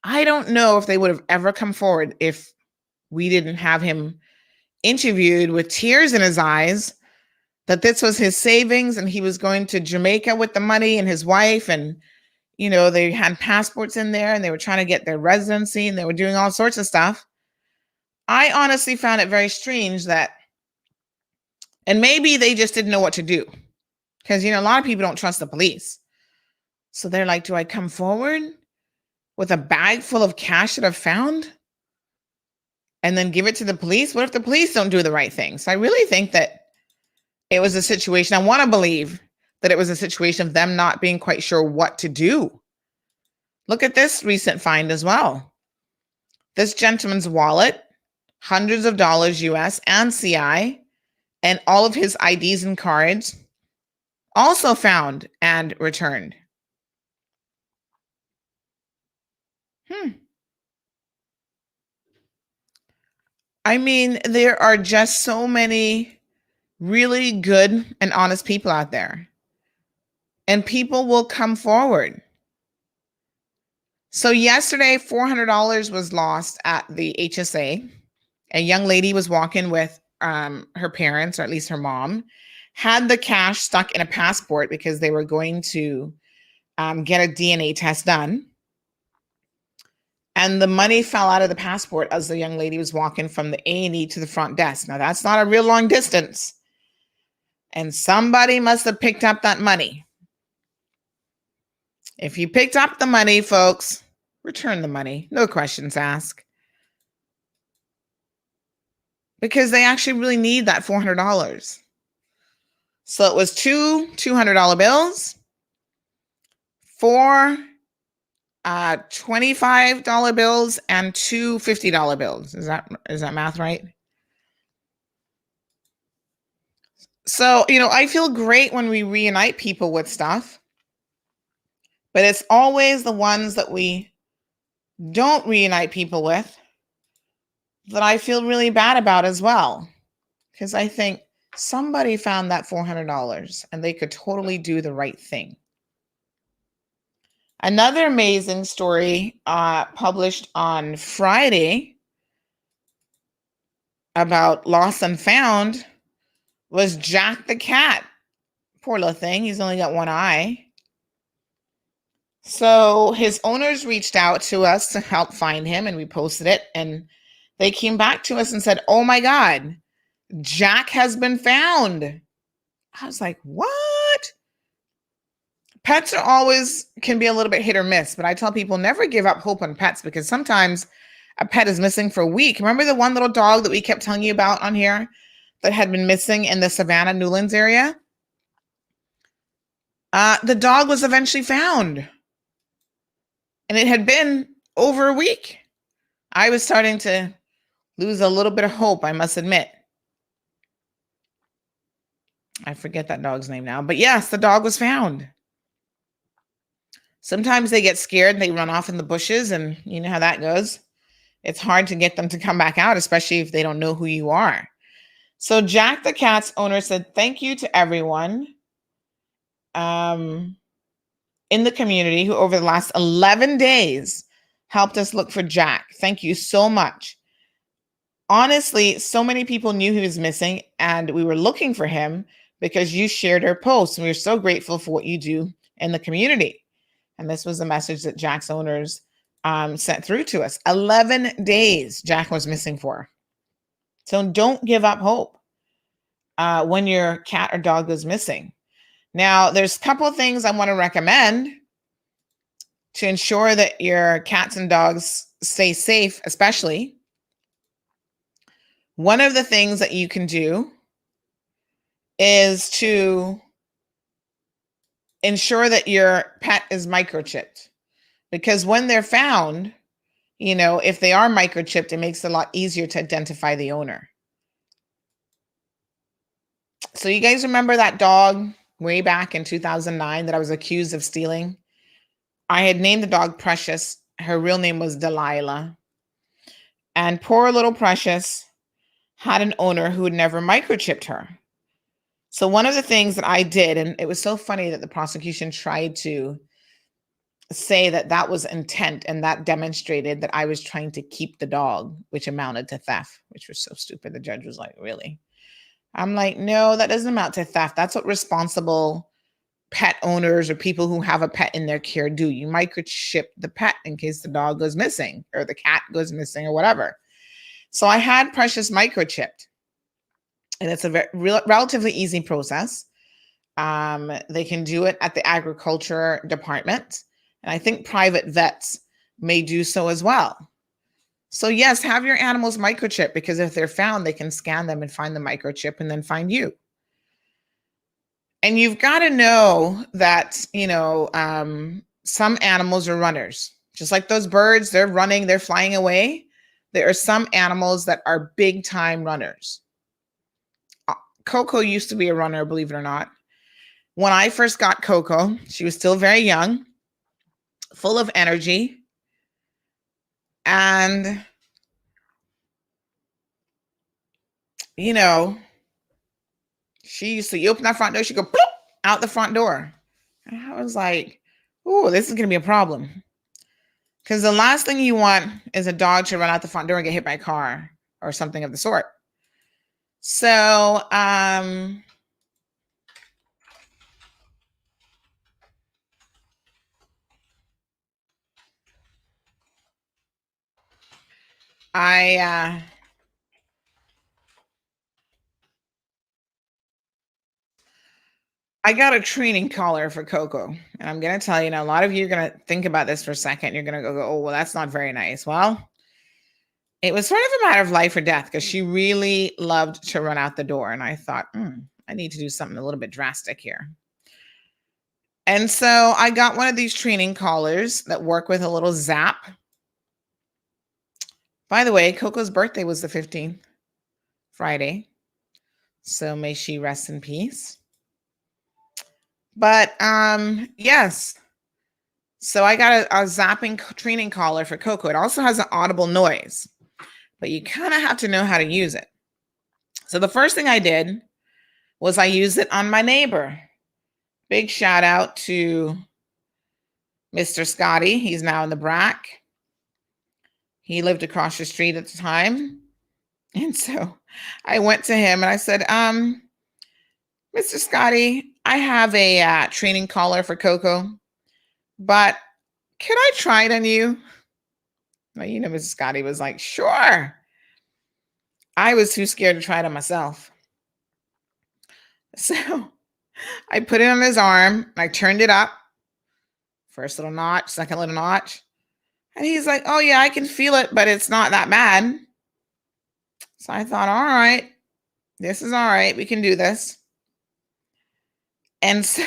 I don't know if they would have ever come forward if we didn't have him interviewed with tears in his eyes that this was his savings and he was going to Jamaica with the money and his wife. And, they had passports in there and they were trying to get their residency and they were doing all sorts of stuff. I honestly found it very strange that, and maybe they just didn't know what to do because, a lot of people don't trust the police. So they're like, do I come forward with a bag full of cash that I've found and then give it to the police? What if the police don't do the right thing? So I really think that it was a situation. I want to believe that it was a situation of them not being quite sure what to do. Look at this recent find as well. This gentleman's wallet, hundreds of dollars US and CI, and all of his IDs and cards also found and returned. I mean, there are just so many really good and honest people out there, and people will come forward. So yesterday, $400 was lost at the HSA. A young lady was walking with her parents, or at least her mom, had the cash stuck in a passport because they were going to get a DNA test done. And the money fell out of the passport as the young lady was walking from the A&E to the front desk. Now, that's not a real long distance. And somebody must have picked up that money. If you picked up the money, folks, return the money. No questions asked. Because they actually really need that $400. So it was two $200 bills, four $25 bills, and two $50 bills. Is that math right? So, I feel great when we reunite people with stuff, but it's always the ones that we don't reunite people with that I feel really bad about as well. Because I think somebody found that $400 and they could totally do the right thing. Another amazing story published on Friday about lost and found was Jack the cat. Poor little thing. He's only got one eye. So his owners reached out to us to help find him, and we posted it. And they came back to us and said, "Oh my God, Jack has been found." I was like, what? Pets are always can be a little bit hit or miss, but I tell people never give up hope on pets, because sometimes a pet is missing for a week. Remember the one little dog that we kept telling you about on here that had been missing in the Savannah, Newlands area? The dog was eventually found, and it had been over a week. I was starting to lose a little bit of hope, I must admit. I forget that dog's name now, but yes, the dog was found. Sometimes they get scared and they run off in the bushes, and you know how that goes. It's hard to get them to come back out, especially if they don't know who you are. So Jack the cat's owner said, "Thank you to everyone in the community who over the last 11 days helped us look for Jack. Thank you so much. Honestly, so many people knew he was missing, and we were looking for him because you shared our posts, and we are so grateful for what you do in the community." And this was a message that Jack's owners sent through to us. 11 days Jack was missing for. So don't give up hope when your cat or dog goes missing. Now, there's a couple of things I want to recommend to ensure that your cats and dogs stay safe, especially. One of the things that you can do is to ensure that your pet is microchipped, because when they're found, if they are microchipped, it makes it a lot easier to identify the owner. So you guys remember that dog way back in 2009 that I was accused of stealing? I had named the dog Precious. Her real name was Delilah. And poor little Precious had an owner who had never microchipped her. So one of the things that I did, and it was so funny that the prosecution tried to say that that was intent, and that demonstrated that I was trying to keep the dog, which amounted to theft, which was so stupid. The judge was like, "Really?" I'm like, "No, that doesn't amount to theft. That's what responsible pet owners or people who have a pet in their care do. You microchip the pet in case the dog goes missing or the cat goes missing or whatever." So I had Precious microchipped, and it's a relatively easy process. They can do it at the agriculture department, and I think private vets may do so as well. So yes, have your animals microchipped, because if they're found, they can scan them and find the microchip and then find you. And you've got to know that, some animals are runners. Just like those birds, they're running, they're flying away. There are some animals that are big time runners. Coco used to be a runner, believe it or not. When I first got Coco, she was still very young, full of energy. And, you open that front door, she'd go bloop, out the front door. And I was like, oh, this is going to be a problem. Because the last thing you want is a dog to run out the front door and get hit by a car or something of the sort. So, I got a training collar for Coco. And I'm going to tell you now, a lot of you are going to think about this for a second. You're going to go, oh, well, that's not very nice. Well, it was sort of a matter of life or death because she really loved to run out the door. And I thought, I need to do something a little bit drastic here. And so I got one of these training collars that work with a little zap. By the way, Coco's birthday was the 15th, Friday. So may she rest in peace. But yes. So I got a zapping training collar for Coco. It also has an audible noise, but you kind of have to know how to use it. So the first thing I did was I used it on my neighbor. Big shout out to Mr. Scotty. He's now in the BRAC. He lived across the street at the time. And so I went to him and I said, Mr. Scotty, I have a training collar for Coco, but could I try it on you? Well, Mr. Scotty was like, sure. I was too scared to try it on myself. So I put it on his arm. I turned it up. First little notch, second little notch. And he's like, oh, yeah, I can feel it, but it's not that bad. So I thought, all right, this is all right. We can do this. And so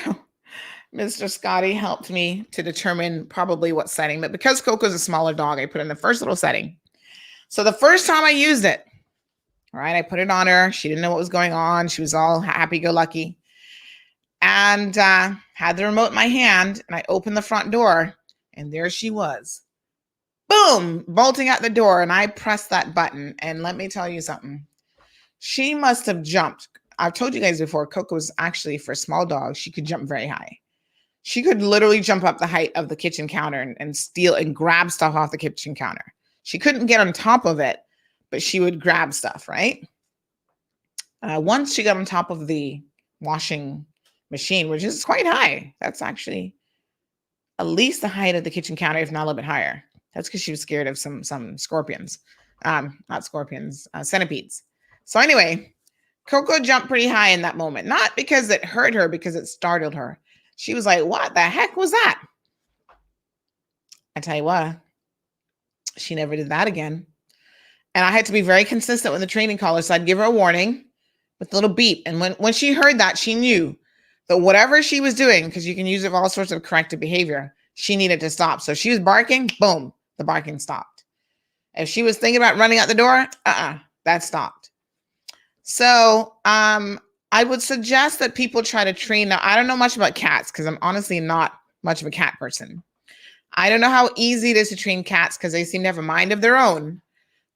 Mr. Scotty helped me to determine probably what setting. But because Coco's a smaller dog, I put it in the first little setting. So the first time I used it, right, I put it on her. She didn't know what was going on. She was all happy-go-lucky. And had the remote in my hand, and I opened the front door, and there she was. Boom, bolting out the door, and I pressed that button, and let me tell you something. She must have jumped. I've told you guys before, Coco was actually, for a small dog, she could jump very high. She could literally jump up the height of the kitchen counter and steal and grab stuff off the kitchen counter. She couldn't get on top of it, but she would grab stuff, right? Once she got on top of the washing machine, which is quite high. That's actually at least the height of the kitchen counter, if not a little bit higher. That's because she was scared of some scorpions. Not scorpions, centipedes. So anyway, Coco jumped pretty high in that moment. Not because it hurt her, because it startled her. She was like, what the heck was that? I tell you what, she never did that again. And I had to be very consistent with the training collar. So I'd give her a warning with a little beep. And when she heard that, she knew that whatever she was doing, because you can use it for all sorts of corrective behavior, she needed to stop. So if she was barking, boom, the barking stopped. If she was thinking about running out the door, that stopped. So I would suggest that people try to train. Now, I don't know much about cats because I'm honestly not much of a cat person. I don't know how easy it is to train cats because they seem to have a mind of their own.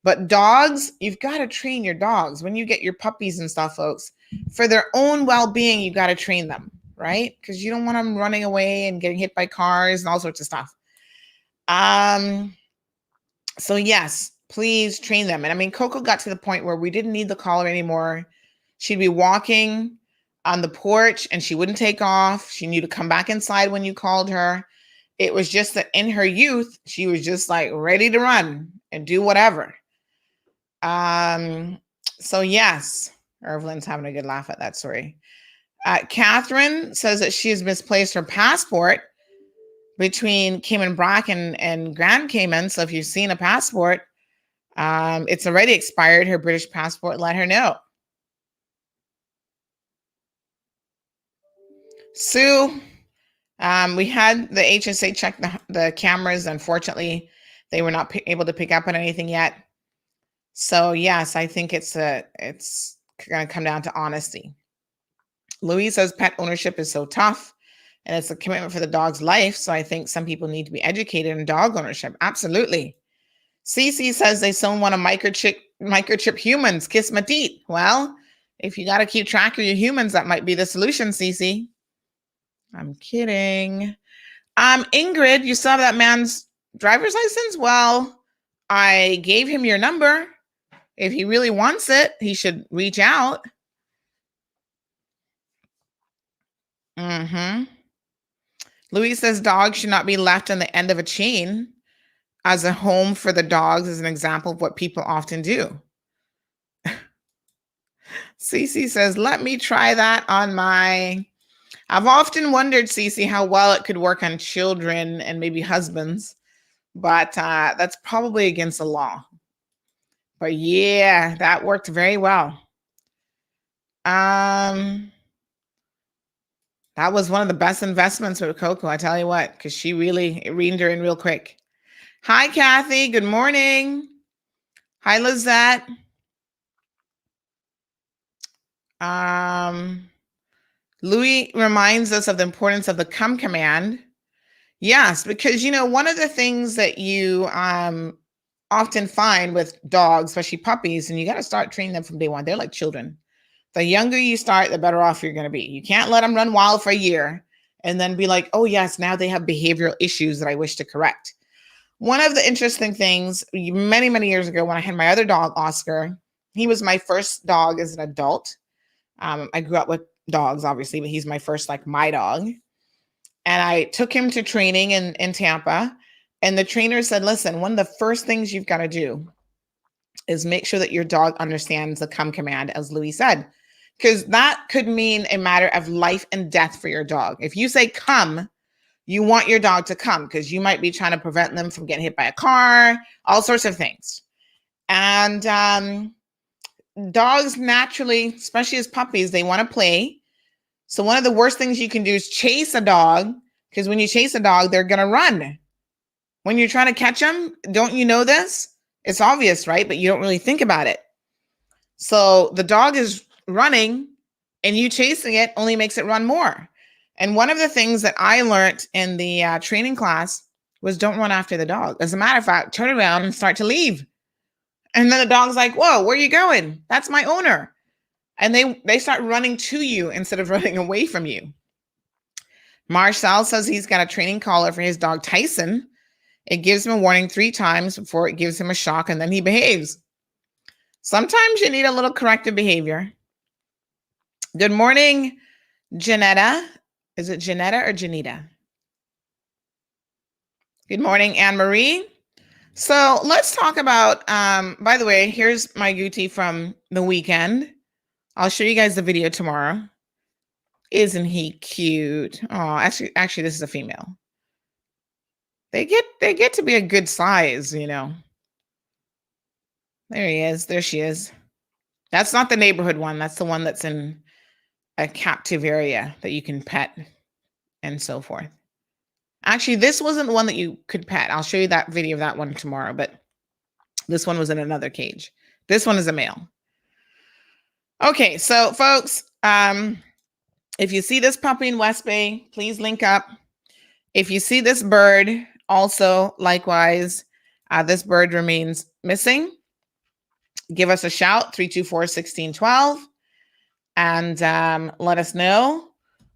But dogs, you've got to train your dogs. When you get your puppies and stuff, folks, for their own well-being, you've got to train them, right? Because you don't want them running away and getting hit by cars and all sorts of stuff. So yes, please train them. And I mean, Coco got to the point where we didn't need the collar anymore. She'd be walking on the porch and she wouldn't take off. She knew to come back inside when you called her. It was just that in her youth, she was just like ready to run and do whatever. So yes, Irvlin's having a good laugh at that story. Catherine says that she has misplaced her passport between Cayman Brac and Grand Cayman. So if you've seen a passport, it's already expired. Her British passport, let her know. Sue, we had the HSA check the cameras. Unfortunately, they were not able to pick up on anything yet. So yes, I think it's going to come down to honesty. Louise says pet ownership is so tough and it's a commitment for the dog's life. So I think some people need to be educated in dog ownership. Absolutely. Cece says they still want to microchip humans. Kiss my teeth. Well, if you got to keep track of your humans, that might be the solution, Cece. I'm kidding. Ingrid, you saw that man's driver's license? Well, I gave him your number. If he really wants it, he should reach out. Louise says dogs should not be left on the end of a chain. As a home for the dogs is an example of what people often do. Cece says, let me try that on I've often wondered, Cece, how well it could work on children and maybe husbands, but that's probably against the law. But yeah, that worked very well. That was one of the best investments with Coco, I tell you what, because she really reined her in real quick. Hi, Kathy. Good morning. Hi, Lizette. Louis reminds us of the importance of the come command. Yes, because, one of the things that you often find with dogs, especially puppies, and you got to start training them from day one. They're like children. The younger you start, the better off you're going to be. You can't let them run wild for a year and then be like, oh, yes, now they have behavioral issues that I wish to correct. One of the interesting things, many, many years ago when I had my other dog, Oscar, he was my first dog as an adult. I grew up with dogs, obviously, but he's my first, my dog. And I took him to training in Tampa. And the trainer said, listen, one of the first things you've got to do is make sure that your dog understands the come command, as Louis said, because that could mean a matter of life and death for your dog. If you say come, you want your dog to come because you might be trying to prevent them from getting hit by a car, all sorts of things. And dogs naturally, especially as puppies, they want to play. So one of the worst things you can do is chase a dog, because when you chase a dog, they're going to run. When you're trying to catch them, don't you know this? It's obvious, right? But you don't really think about it. So the dog is running and you chasing it only makes it run more. And one of the things that I learned in the training class was don't run after the dog. As a matter of fact, turn around and start to leave. And then the dog's like, whoa, where are you going? That's my owner. And they start running to you instead of running away from you. Marcel says he's got a training collar for his dog, Tyson. It gives him a warning 3 times before it gives him a shock, and then he behaves. Sometimes you need a little corrective behavior. Good morning, Janetta. Is it Janetta or Janita? Good morning, Anne-Marie. So let's talk about, by the way, here's my Gucci from the weekend. I'll show you guys the video tomorrow. Isn't he cute? Oh, actually, this is a female. They get to be a good size, There he is. There she is. That's not the neighborhood one. That's the one that's in a captive area that you can pet and so forth. Actually, this wasn't the one that you could pet. I'll show you that video of that one tomorrow, but this one was in another cage. This one is a male. Okay, so folks, if you see this puppy in West Bay, please link up. If you see this bird, also likewise, this bird remains missing. Give us a shout, 324-1612, and let us know.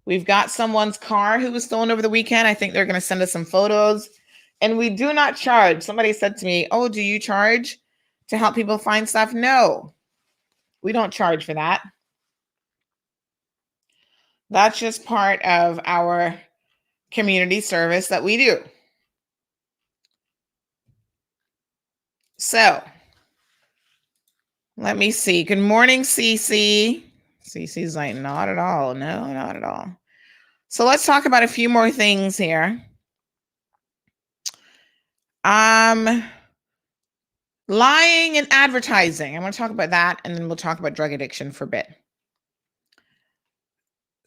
We've got someone's car who was stolen over the weekend. I think they're going to send us some photos. And we do not charge. Somebody said to me, oh, do you charge to help people find stuff? No, we don't charge for that. That's just part of our community service that we do. So let me see. Good morning, Cece. Cece's like, not at all. No, not at all. So let's talk about a few more things here. Lying and advertising. I want to talk about that, and then we'll talk about drug addiction for a bit.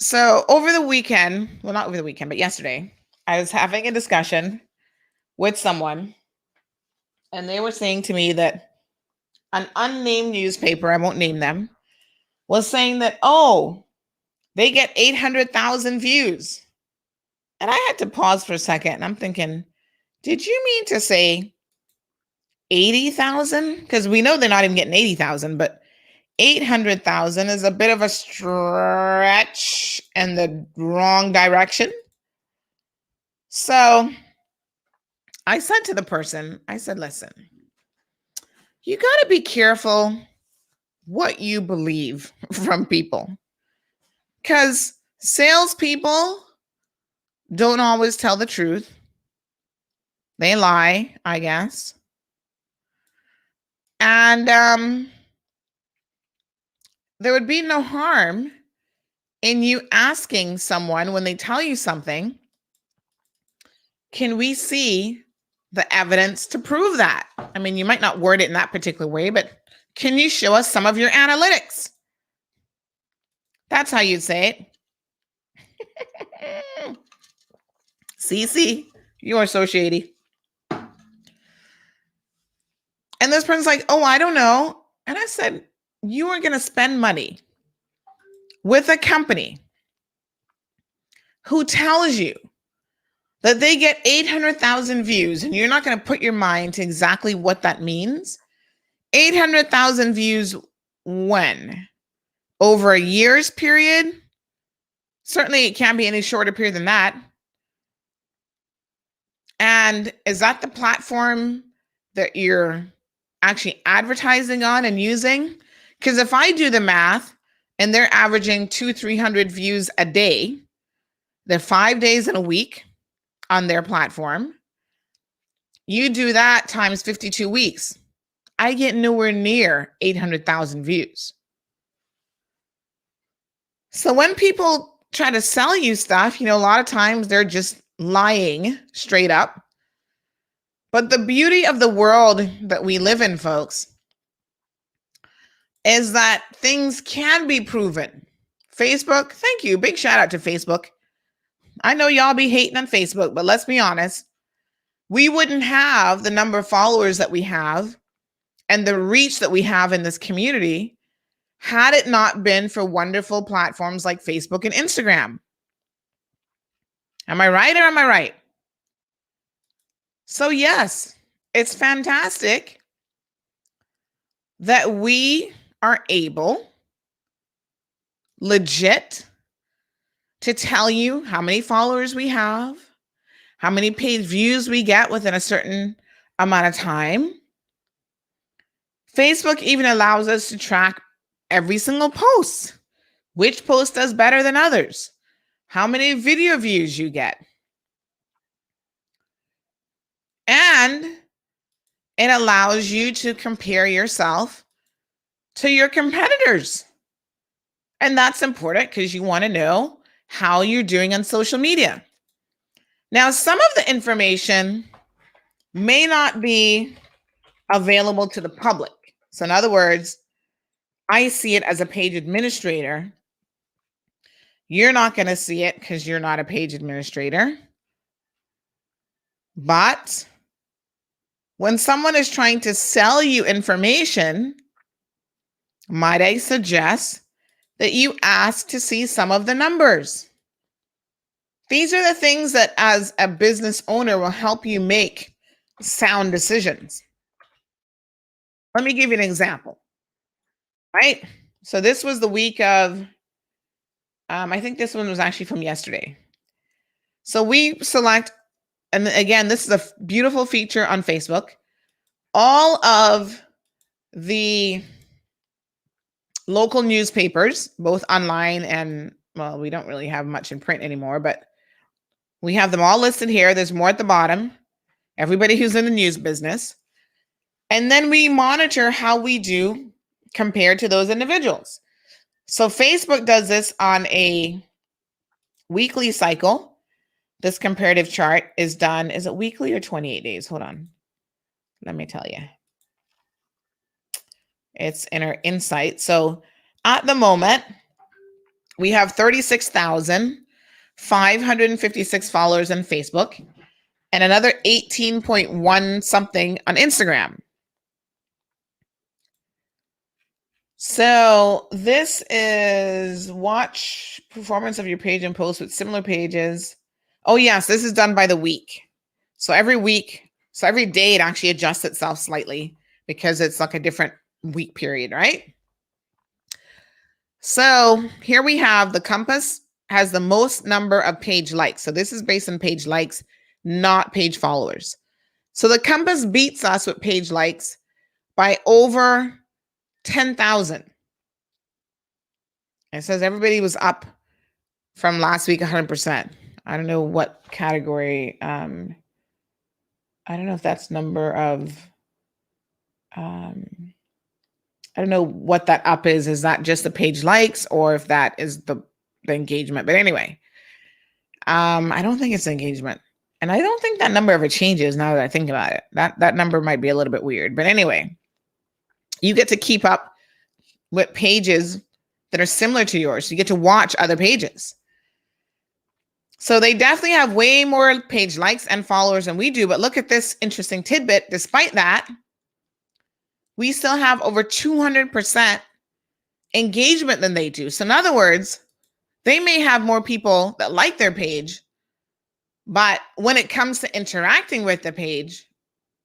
So over the weekend, well, not over the weekend, but yesterday, I was having a discussion with someone, and they were saying to me that an unnamed newspaper, I won't name them, was saying that, oh, they get 800,000 views. And I had to pause for a second. And I'm thinking, did you mean to say 80,000? Because we know they're not even getting 80,000, but 800,000 is a bit of a stretch in the wrong direction. So I said to the person, I said, listen, you got to be careful what you believe from people, because salespeople don't always tell the truth. They lie, I guess. And there would be no harm in you asking someone when they tell you something, can we see the evidence to prove that? I mean, you might not word it in that particular way, but can you show us some of your analytics? That's how you'd say it. CC, you are so shady. And this person's like, oh, I don't know. And I said, you are going to spend money with a company who tells you that they get 800,000 views, and you're not going to put your mind to exactly what that means. 800,000 views when? Over a year's period? Certainly it can't be any shorter period than that. And is that the platform that you're actually advertising on and using? Because if I do the math and they're averaging 200-300 views a day, they're 5 days in a week on their platform. You do that times 52 weeks. I get nowhere near 800,000 views. So when people try to sell you stuff, a lot of times they're just lying straight up. But the beauty of the world that we live in, folks, is that things can be proven. Facebook, thank you. Big shout out to Facebook. I know y'all be hating on Facebook, but let's be honest. We wouldn't have the number of followers that we have and the reach that we have in this community had it not been for wonderful platforms like Facebook and Instagram. Am I right or am I right? So yes, it's fantastic that we are able, legit, to tell you how many followers we have, how many paid views we get within a certain amount of time. Facebook even allows us to track every single post. Which post does better than others? How many video views you get? And it allows you to compare yourself to your competitors. And that's important because you want to know how you're doing on social media. Now, some of the information may not be available to the public. So in other words, I see it as a page administrator. You're not going to see it because you're not a page administrator. But when someone is trying to sell you information, might I suggest that you ask to see some of the numbers? These are the things that as a business owner will help you make sound decisions. Let me give you an example, right? So this was the week of, I think this one was actually from yesterday. So we select, and again, this is a beautiful feature on Facebook, all of the local newspapers, both online and, well, we don't really have much in print anymore, but we have them all listed here. There's more at the bottom. Everybody who's in the news business. And then we monitor how we do compared to those individuals. So Facebook does this on a weekly cycle. This comparative chart is done, is it weekly or 28 days? Hold on. Let me tell you. It's in our insight. So at the moment, We have 36,556 followers on Facebook and another 18.1 something on Instagram. So this is watch performance of your page and post with similar pages. Oh yes, this is done by the week. So every day it actually adjusts itself slightly because it's like a different week period, right? So here we have the Compass has the most number of page likes. So this is based on page likes, not page followers. So the Compass beats us with page likes by over 10,000. It says everybody was up from last week 100%. I don't know what category. I don't know if that's number of. I don't know what that up is. Is that just the page likes or if that is the engagement? But anyway, I don't think it's engagement. And I don't think that number ever changes now that I think about it. That number might be a little bit weird. But anyway, you get to keep up with pages that are similar to yours. You get to watch other pages. So they definitely have way more page likes and followers than we do. But look at this interesting tidbit. Despite that, we still have over 200% engagement than they do. So in other words, they may have more people that like their page, but when it comes to interacting with the page,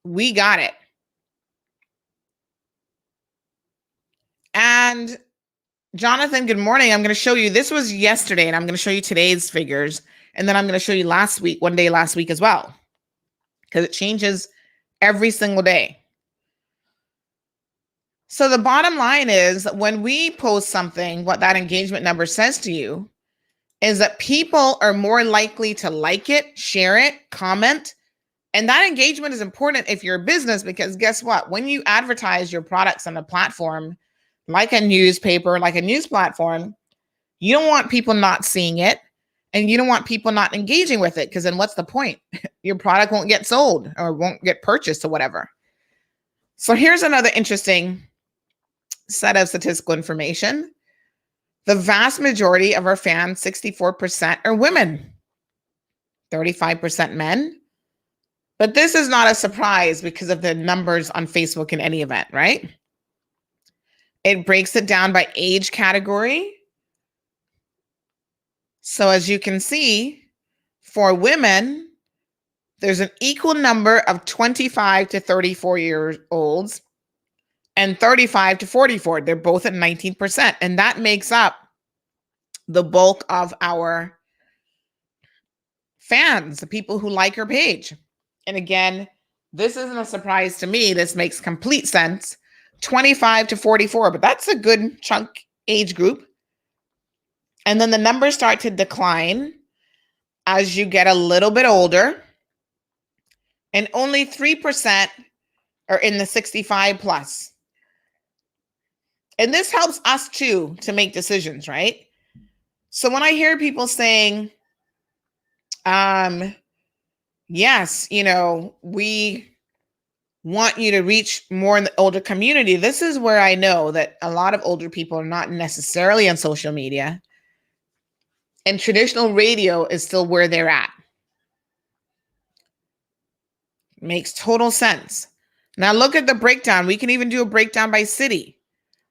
we got it. And Jonathan, good morning. I'm going to show you, this was yesterday, and I'm going to show you today's figures. And then I'm going to show you one day last week as well, because it changes every single day. So the bottom line is when we post something, what that engagement number says to you is that people are more likely to like it, share it, comment. And that engagement is important if you're a business, because guess what? When you advertise your products on a platform, like a newspaper, like a news platform, you don't want people not seeing it and you don't want people not engaging with it, because then what's the point? Your product won't get sold or won't get purchased or whatever. So here's another interesting set of statistical information. The vast majority of our fans, 64%, are women, 35% men. But this is not a surprise because of the numbers on Facebook in any event, right? It breaks it down by age category. So as you can see, for women, there's an equal number of 25 to 34-year-olds and 35 to 44. They're both at 19%. And that makes up the bulk of our fans, the people who like our page. And again, this isn't a surprise to me. This makes complete sense. 25 to 44, but that's a good chunk age group. And then the numbers start to decline as you get a little bit older. And only 3% are in the 65 plus. And this helps us too to make decisions, right? So when I hear people saying, yes, we want you to reach more in the older community, this is where I know that a lot of older people are not necessarily on social media. And traditional radio is still where they're at. Makes total sense. Now look at the breakdown. We can even do a breakdown by city.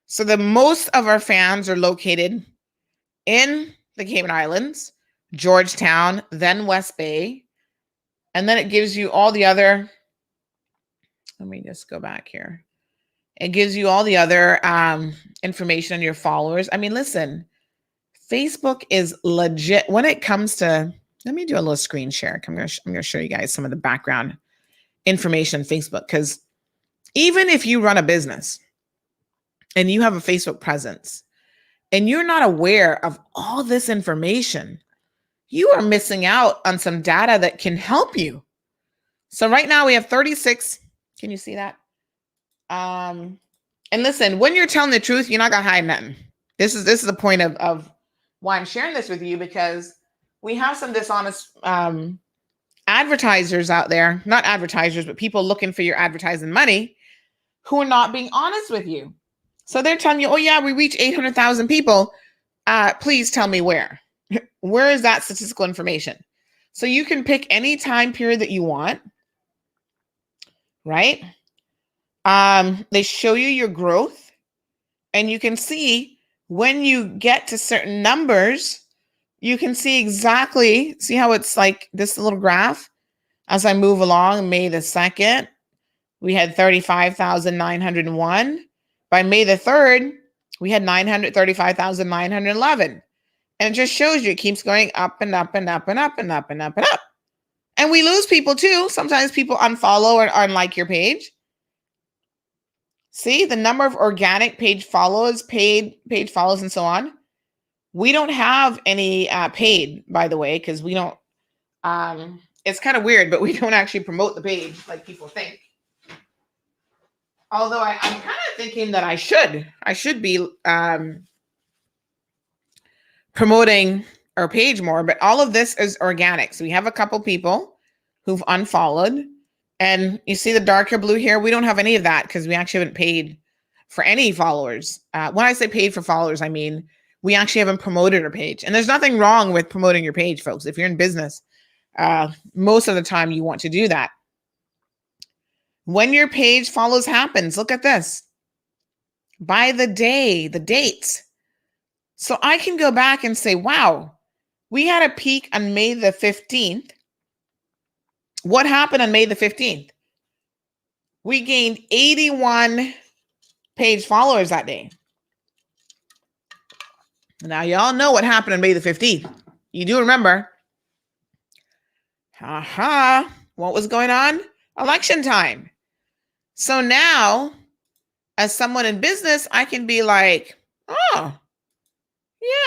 So the most of our fans are located in the Cayman Islands, Georgetown, then West Bay. And then it gives you all the other, let me just go back here. It gives you all the other information on your followers. I mean, listen, Facebook is legit when it comes to, let me do a little screen share. I'm going to show you guys some of the background information on Facebook, because even if you run a business and you have a Facebook presence and you're not aware of all this information, you are missing out on some data that can help you. So right now we have 36. Can you see that? And listen, when you're telling the truth, you're not going to hide nothing. This is the point of why I'm sharing this with you, because we have some dishonest advertisers out there, not advertisers, but people looking for your advertising money who are not being honest with you. So they're telling you, oh yeah, we reach 800,000 people. Please tell me where. Where is that statistical information? So you can pick any time period that you want, right? They show you your growth, and you can see when you get to certain numbers, you can see exactly, see how it's like this little graph as I move along. May the 2nd, we had 35,901. By May the 3rd, we had 935,911. And it just shows you it keeps going up and up and up and up and up and up and up. And we lose people too. Sometimes people unfollow or unlike your page. See the number of organic page follows, paid page follows, and so on. We don't have any paid, by the way, because we don't, it's kind of weird, but we don't actually promote the page like people think. Although I'm kind of thinking that I should be promoting our page more, but all of this is organic. So we have a couple people who've unfollowed, and you see the darker blue here. We don't have any of that because we actually haven't paid for any followers. When I say paid for followers, I mean we actually haven't promoted our page. And there's nothing wrong with promoting your page, folks. If you're in business, most of the time you want to do that. When your page follows happens, look at this. By the day, the dates. So I can go back and say, wow, we had a peak on May the 15th. What happened on May the 15th? We gained 81 page followers that day. Now, y'all know what happened on May the 15th. You do remember. What was going on? Election time. So now, as someone in business, I can be like, oh,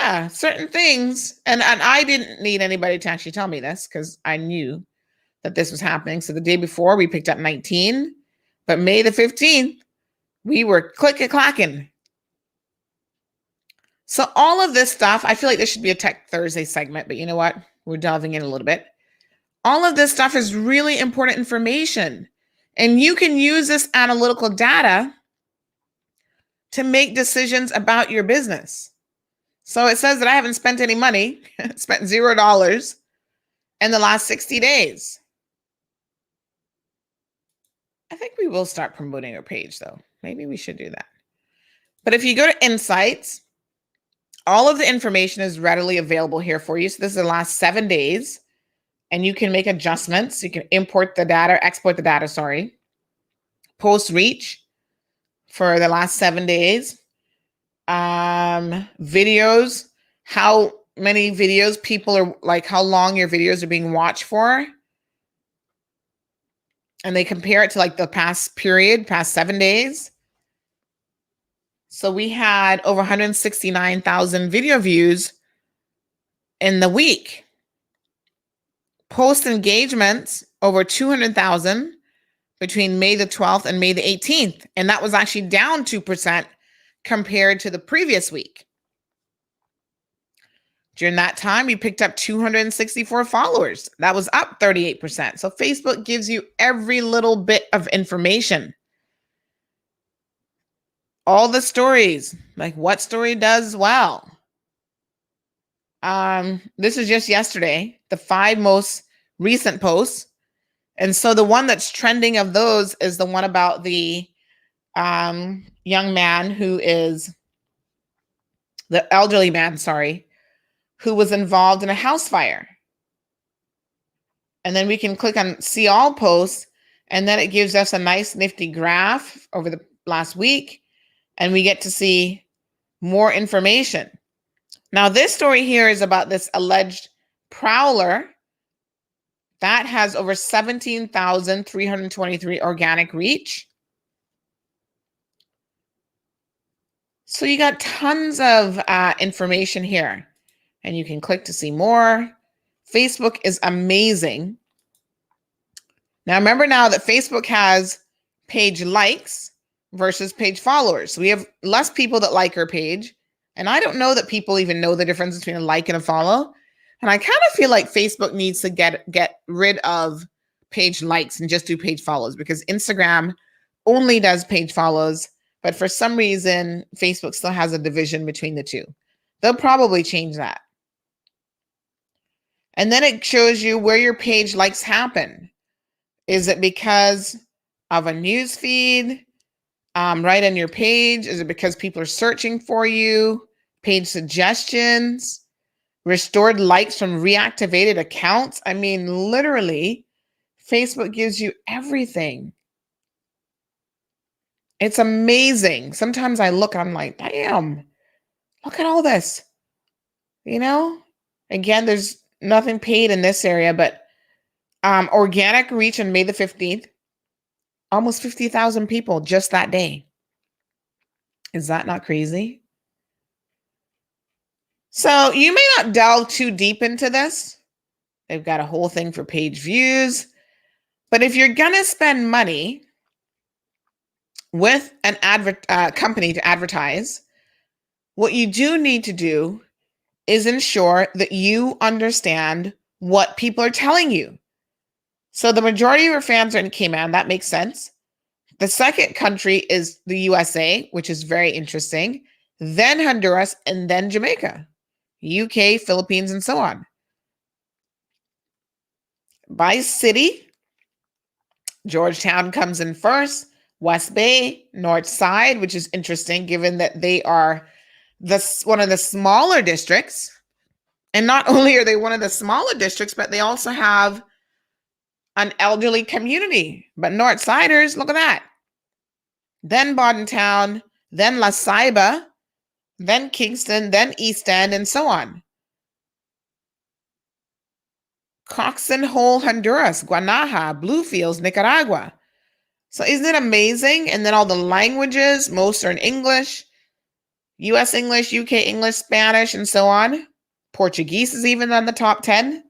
yeah, certain things. And I didn't need anybody to actually tell me this because I knew that this was happening. So the day before, we picked up 19. But May the 15th, we were click-a-clacking. So all of this stuff, I feel like this should be a Tech Thursday segment, but you know what? We're delving in a little bit. All of this stuff is really important information. And you can use this analytical data to make decisions about your business. So it says that I haven't spent any money, spent $0 in the last 60 days. I think we will start promoting our page though. Maybe we should do that. But if you go to Insights, all of the information is readily available here for you. So this is the last 7 days, and you can make adjustments. You can export the data, post reach for the last 7 days. Videos, how many videos people are like, how long your videos are being watched for. And they compare it to like the past 7 days. So we had over 169,000 video views in the week. Post engagements, over 200,000 between May the 12th and May the 18th. And that was actually down 2% compared to the previous week. During that time, we picked up 264 followers. That was up 38%. So Facebook gives you every little bit of information. All the stories, like what story does well. This is just yesterday, the 5 most recent posts. And so the one that's trending of those is the one about the young man who is the elderly man, who was involved in a house fire. And then we can click on see all posts, and then it gives us a nice nifty graph over the last week, and we get to see more information. Now, this story here is about this alleged prowler that has over 17,323 organic reach. So you got tons of information here, and you can click to see more. Facebook is amazing. Now, remember now that Facebook has page likes versus page followers. So we have less people that like our page. And I don't know that people even know the difference between a like and a follow. And I kind of feel like Facebook needs to get rid of page likes and just do page follows, because Instagram only does page follows. But for some reason, Facebook still has a division between the two. They'll probably change that. And then it shows you where your page likes happen. Is it because of a news feed right on your page? Is it because people are searching for you? Page suggestions, restored likes from reactivated accounts. I mean, literally, Facebook gives you everything. It's amazing. Sometimes I look, I'm like, damn, look at all this. You know, again, there's nothing paid in this area, but organic reach on May the 15th, almost 50,000 people just that day. Is that not crazy? So you may not delve too deep into this. They've got a whole thing for page views. But if you're going to spend money with an company to advertise, what you do need to do is ensure that you understand what people are telling you. So the majority of your fans are in Cayman. That makes sense. The second country is the USA, which is very interesting. Then Honduras, and then Jamaica, UK, Philippines, and so on. By city, Georgetown comes in first, West Bay, North Side, which is interesting given that they are one of the smaller districts. And not only are they one of the smaller districts, but they also have an elderly community. But North Siders, look at that. Then Bordentown, then La Ceiba, then Kingston, then East End, and so on. Coxon Hole, Honduras, Guanaja, Bluefields, Nicaragua. So isn't it amazing? And then all the languages, most are in English, US English, UK English, Spanish, and so on. Portuguese is even on the top 10.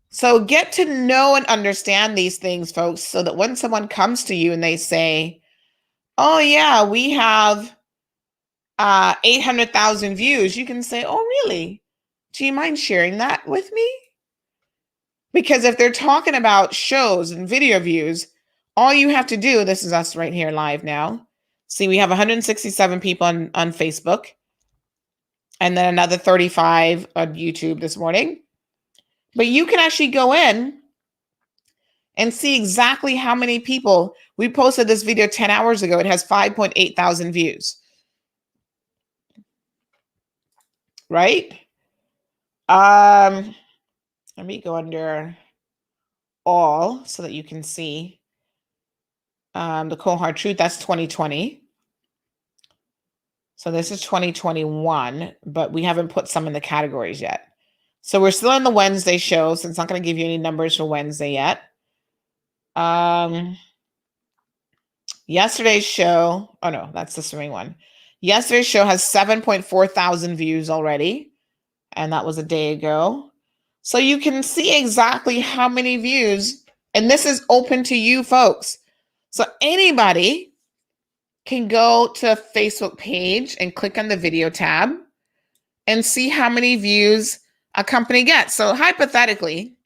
So get to know and understand these things, folks, so that when someone comes to you and they say, oh yeah, we have 800,000 views, you can say, oh really? Do you mind sharing that with me? Because if they're talking about shows and video views, all you have to do, this is us right here live now. See, we have 167 people on Facebook and then another 35 on YouTube this morning. But you can actually go in and see exactly how many people. We posted this video 10 hours ago. It has 5.8 thousand views. Right? Let me go under all so that you can see the cold hard truth. That's 2020. So this is 2021, but we haven't put some in the categories yet. So we're still in the Wednesday show, so it's not going to give you any numbers for Wednesday yet. Yesterday's show, oh no, that's the swing one. Yesterday's show has 7.4 thousand views already, and that was a day ago. So you can see exactly how many views, and this is open to you folks. So anybody can go to a Facebook page and click on the video tab and see how many views a company gets. So hypothetically,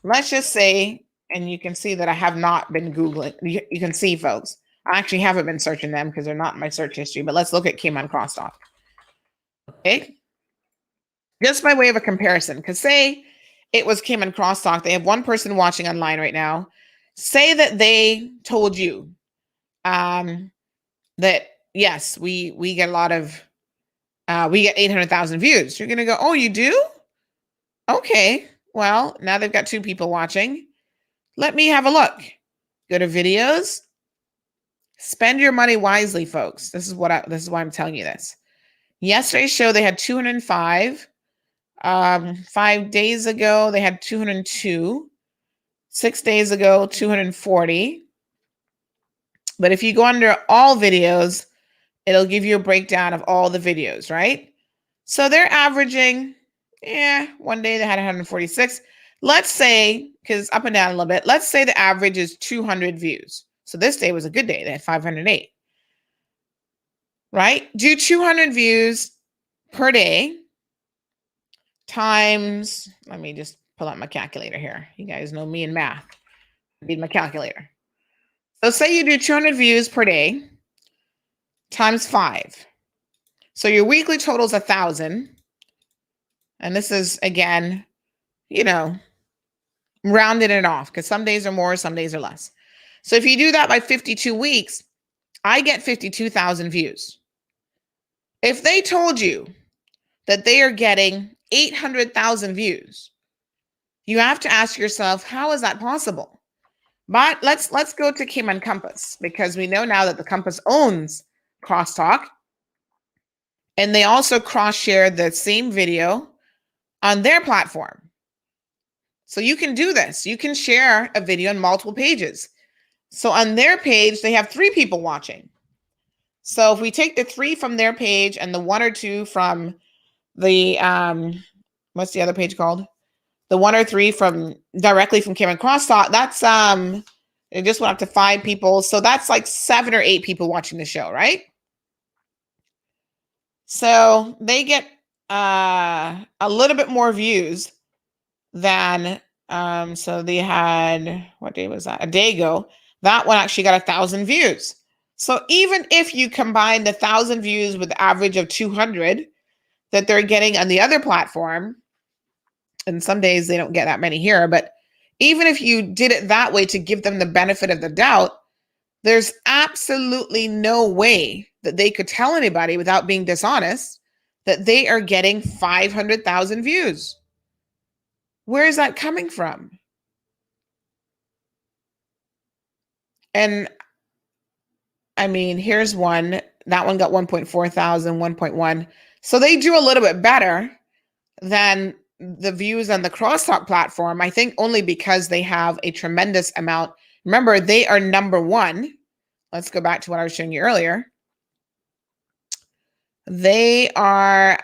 let's just say, and you can see that I have not been Googling. You can see, folks, I actually haven't been searching them because they're not in my search history, but let's look at Cayman Crosstalk. Okay. Just by way of a comparison, because say it was Cayman Crosstalk, they have one person watching online right now. Say that they told you that, yes, we get a lot of, we get 800,000 views. You're going to go, oh, you do? Okay. Well, now they've got 2 people watching. Let me have a look. Go to videos. Spend your money wisely, folks. This is why I'm telling you this. Yesterday's show, they had 205. 5 days ago, they had 202. 6 days ago, 240. But if you go under all videos, it'll give you a breakdown of all the videos, right? So they're averaging, one day they had 146. Let's say, because up and down a little bit, let's say the average is 200 views. So this day was a good day. They had 508. Right? Do 200 views per day times, let me just pull out my calculator here. You guys know me and math. I need my calculator. So say you do 200 views per day times 5. So your weekly total is 1,000. And this is, again, rounding it off because some days are more, some days are less. So if you do that by 52 weeks, I get 52,000 views. If they told you that they are getting 800,000 views, you have to ask yourself, how is that possible? But let's go to Cayman Compass, because we know now that the Compass owns Crosstalk, and they also cross-share the same video on their platform. So you can do this. You can share a video on multiple pages. So on their page, they have 3 people watching. So if we take the 3 from their page and the 1 or 2 from the, what's the other page called? The 1 or 3 from directly from Cayman Crosstalk, that's, it just went up to 5 people. So that's like 7 or 8 people watching the show, right? So they get a little bit more views than, so they had, what day was that? A day ago. That one actually got 1,000 views. So even if you combine the 1,000 views with the average of 200 that they're getting on the other platform, and some days they don't get that many here, but even if you did it that way to give them the benefit of the doubt, there's absolutely no way that they could tell anybody without being dishonest that they are getting 500,000 views. Where is that coming from? And I mean, here's one. That one got 1.4 thousand, 1.1. So they do a little bit better than the views on the Crosstalk platform, I think only because they have a tremendous amount. Remember, they are number 1. Let's go back to what I was showing you earlier. They are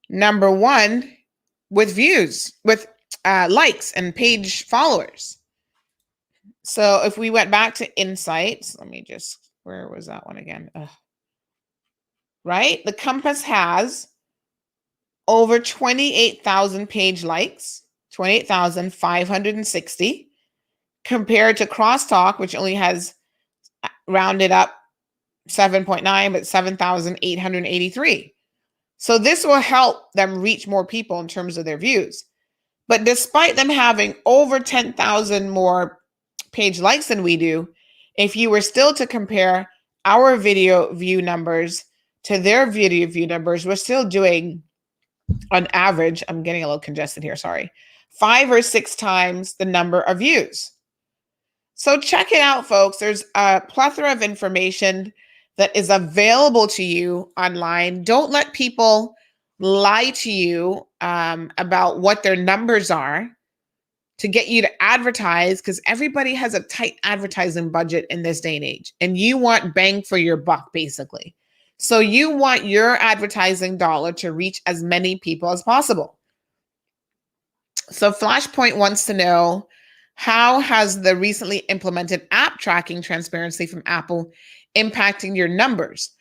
number 1 with views, with likes and page followers. So if we went back to Insights, let me just, where was that one again? Right? The Compass has over 28,000 page likes, 28,560, compared to Crosstalk, which only has rounded up 7.9, but 7,883. So this will help them reach more people in terms of their views. But despite them having over 10,000 more page likes than we do, if you were still to compare our video view numbers to their video view numbers, we're still doing, on average, I'm getting a little congested here, sorry, 5 or 6 times the number of views. So check it out, folks. There's a plethora of information that is available to you online. Don't let people lie to you about what their numbers are to get you to advertise, because everybody has a tight advertising budget in this day and age, and you want bang for your buck, basically. So you want your advertising dollar to reach as many people as possible. So Flashpoint wants to know, how has the recently implemented app tracking transparency from Apple impacting your numbers?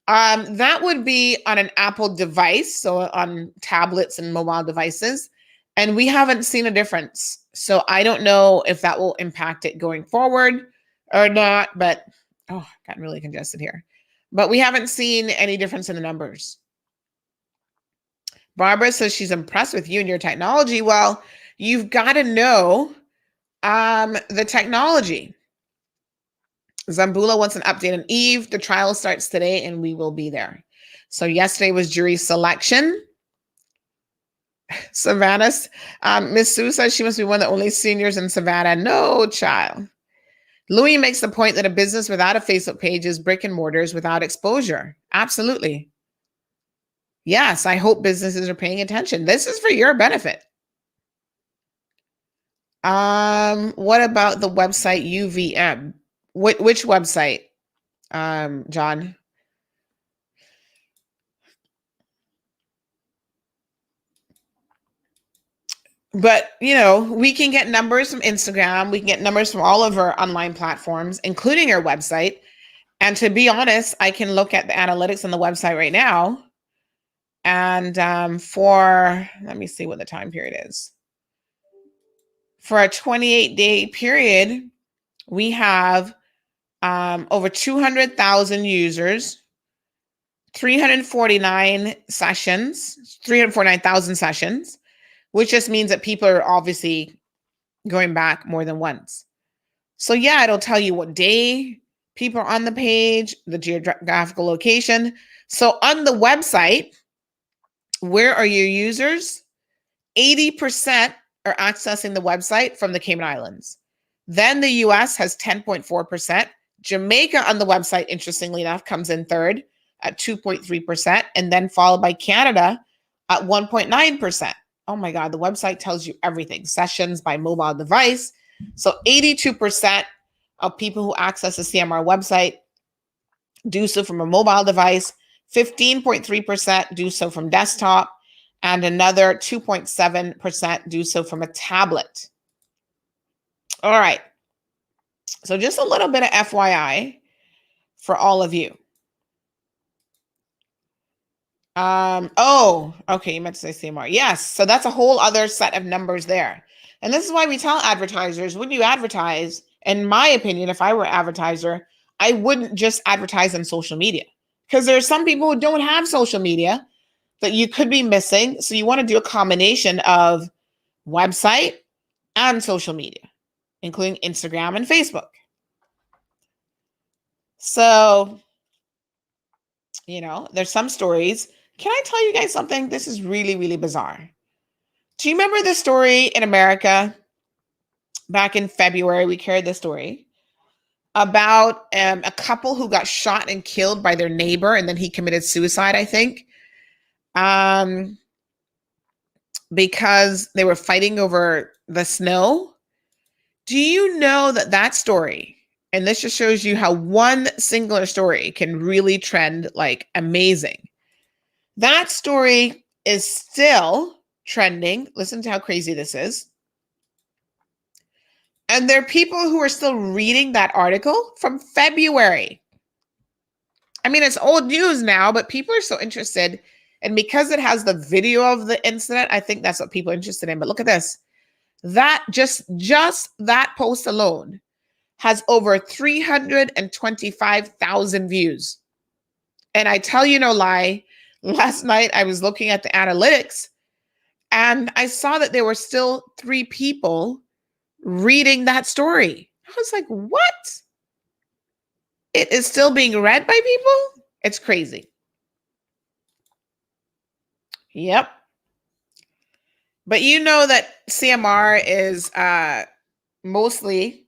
That would be on an Apple device, so on tablets and mobile devices, and we haven't seen a difference. So I don't know if that will impact it going forward or not, but oh, got really congested here. But we haven't seen any difference in the numbers. Barbara says she's impressed with you and your technology. Well, you've got to know the technology. Zambula wants an update on Eve. The trial starts today and we will be there. So yesterday was jury selection. Savannah, Miss Sue says she must be one of the only seniors in Savannah. No, child. Louis makes the point that a business without a Facebook page is brick and mortars without exposure. Absolutely. Yes, I hope businesses are paying attention. This is for your benefit. What about the website UVM? Which website, John? But, we can get numbers from Instagram. We can get numbers from all of our online platforms, including our website. And to be honest, I can look at the analytics on the website right now. And let me see what the time period is. For a 28-day period, we have over 200,000 users, 349,000 sessions, which just means that people are obviously going back more than once. So yeah, it'll tell you what day people are on the page, the geographical location. So on the website, where are your users? 80% are accessing the website from the Cayman Islands. Then the US has 10.4%. Jamaica on the website, interestingly enough, comes in third at 2.3%, and then followed by Canada at 1.9%. Oh my God, the website tells you everything. Sessions by mobile device. So 82% of people who access the CMR website do so from a mobile device, 15.3% do so from desktop, and another 2.7% do so from a tablet. All right. So just a little bit of FYI for all of you. Okay, you meant to say CMR. Yes, so that's a whole other set of numbers there. And this is why we tell advertisers, when you advertise, in my opinion, if I were an advertiser, I wouldn't just advertise on social media, because there are some people who don't have social media that you could be missing. So you want to do a combination of website and social media, including Instagram and Facebook. So, there's some stories. Can I tell you guys something? This is really, really bizarre. Do you remember the story in America back in February? We carried this story about a couple who got shot and killed by their neighbor, and then he committed suicide, I think, because they were fighting over the snow. Do you know that story, and this just shows you how one singular story can really trend like amazing. That story is still trending. Listen to how crazy this is. And there are people who are still reading that article from February. I mean, it's old news now, but people are so interested. And because it has the video of the incident, I think that's what people are interested in. But look at this. That just that post alone has over 325,000 views. And I tell you no lie, last night I was looking at the analytics and I saw that there were still 3 people reading that story. I was like, what? It is still being read by people? It's crazy. Yep. But you know that CMR is mostly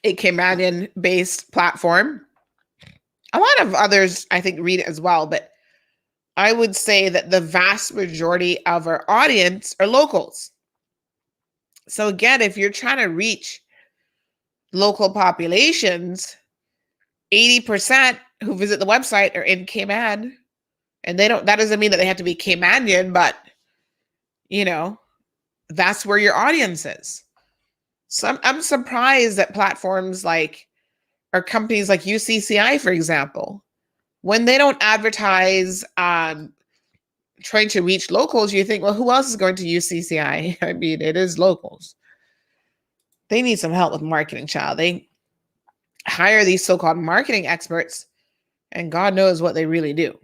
a Caymanian-based platform. A lot of others, I think, read it as well, but I would say that the vast majority of our audience are locals. So again, if you're trying to reach local populations, 80% who visit the website are in Cayman. And that doesn't mean that they have to be Caymanian, but that's where your audience is. So I'm surprised that platforms or companies like UCCI, for example, when they don't advertise trying to reach locals, you think, well, who else is going to UCCI? I mean, it is locals. They need some help with marketing, child. They hire these so-called marketing experts, and God knows what they really do.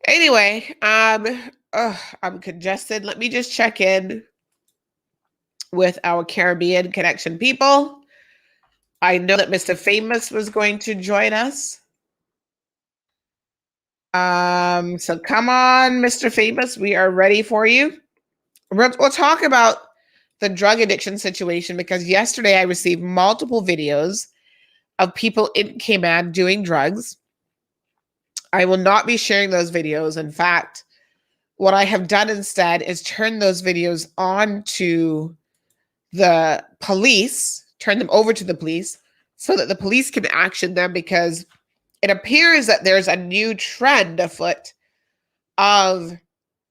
Anyway, I'm congested. Let me just check in with our Caribbean connection people. I know that Mr. Famous was going to join us. So come on, Mr. Famous. We are ready for you. We'll talk about the drug addiction situation, because yesterday I received multiple videos of people in Cayman doing drugs. I will not be sharing those videos. In fact, what I have done instead is turn those videos on to the police, turn them over to the police so that the police can action them, because it appears that there's a new trend afoot of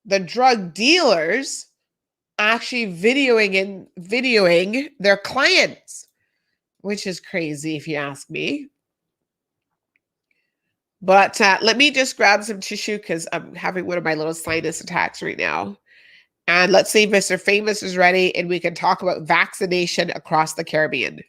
the drug dealers actually videoing their clients, which is crazy if you ask me. But let me just grab some tissue, because I'm having one of my little sinus attacks right now. And let's see if Mr. Famous is ready and we can talk about vaccination across the Caribbean.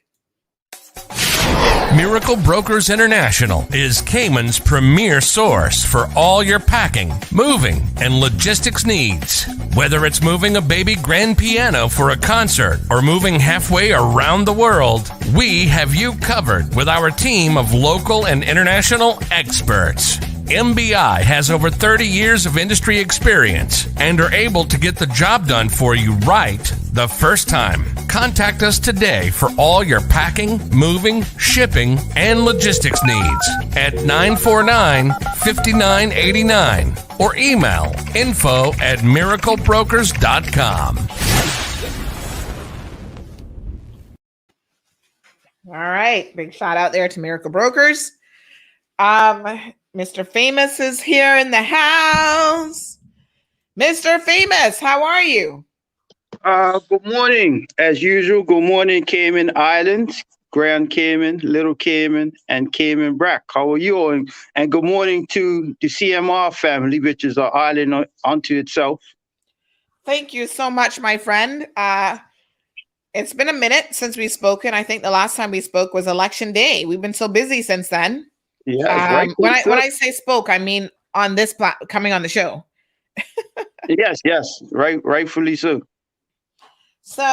Miracle Brokers International is Cayman's premier source for all your packing, moving, and logistics needs. Whether it's moving a baby grand piano for a concert or moving halfway around the world, we have you covered with our team of local and international experts. MBI has over 30 years of industry experience and are able to get the job done for you right the first time. Contact us today for all your packing, moving, shipping, and logistics needs at 949-5989 or email info@miraclebrokers.com. All right. Big shout out there to Miracle Brokers. Mr. Famous is here in the house. Mr. Famous, how are you? Good morning. As usual, good morning, Cayman Islands, Grand Cayman, Little Cayman, and Cayman Brac. How are you all? And good morning to the CMR family, which is an island unto itself. Thank you so much, my friend. It's been a minute since we've spoken. I think the last time we spoke was Election Day. We've been so busy since then. Yeah, right. When I say spoke, I mean on this coming on the show. Yes, rightfully so. So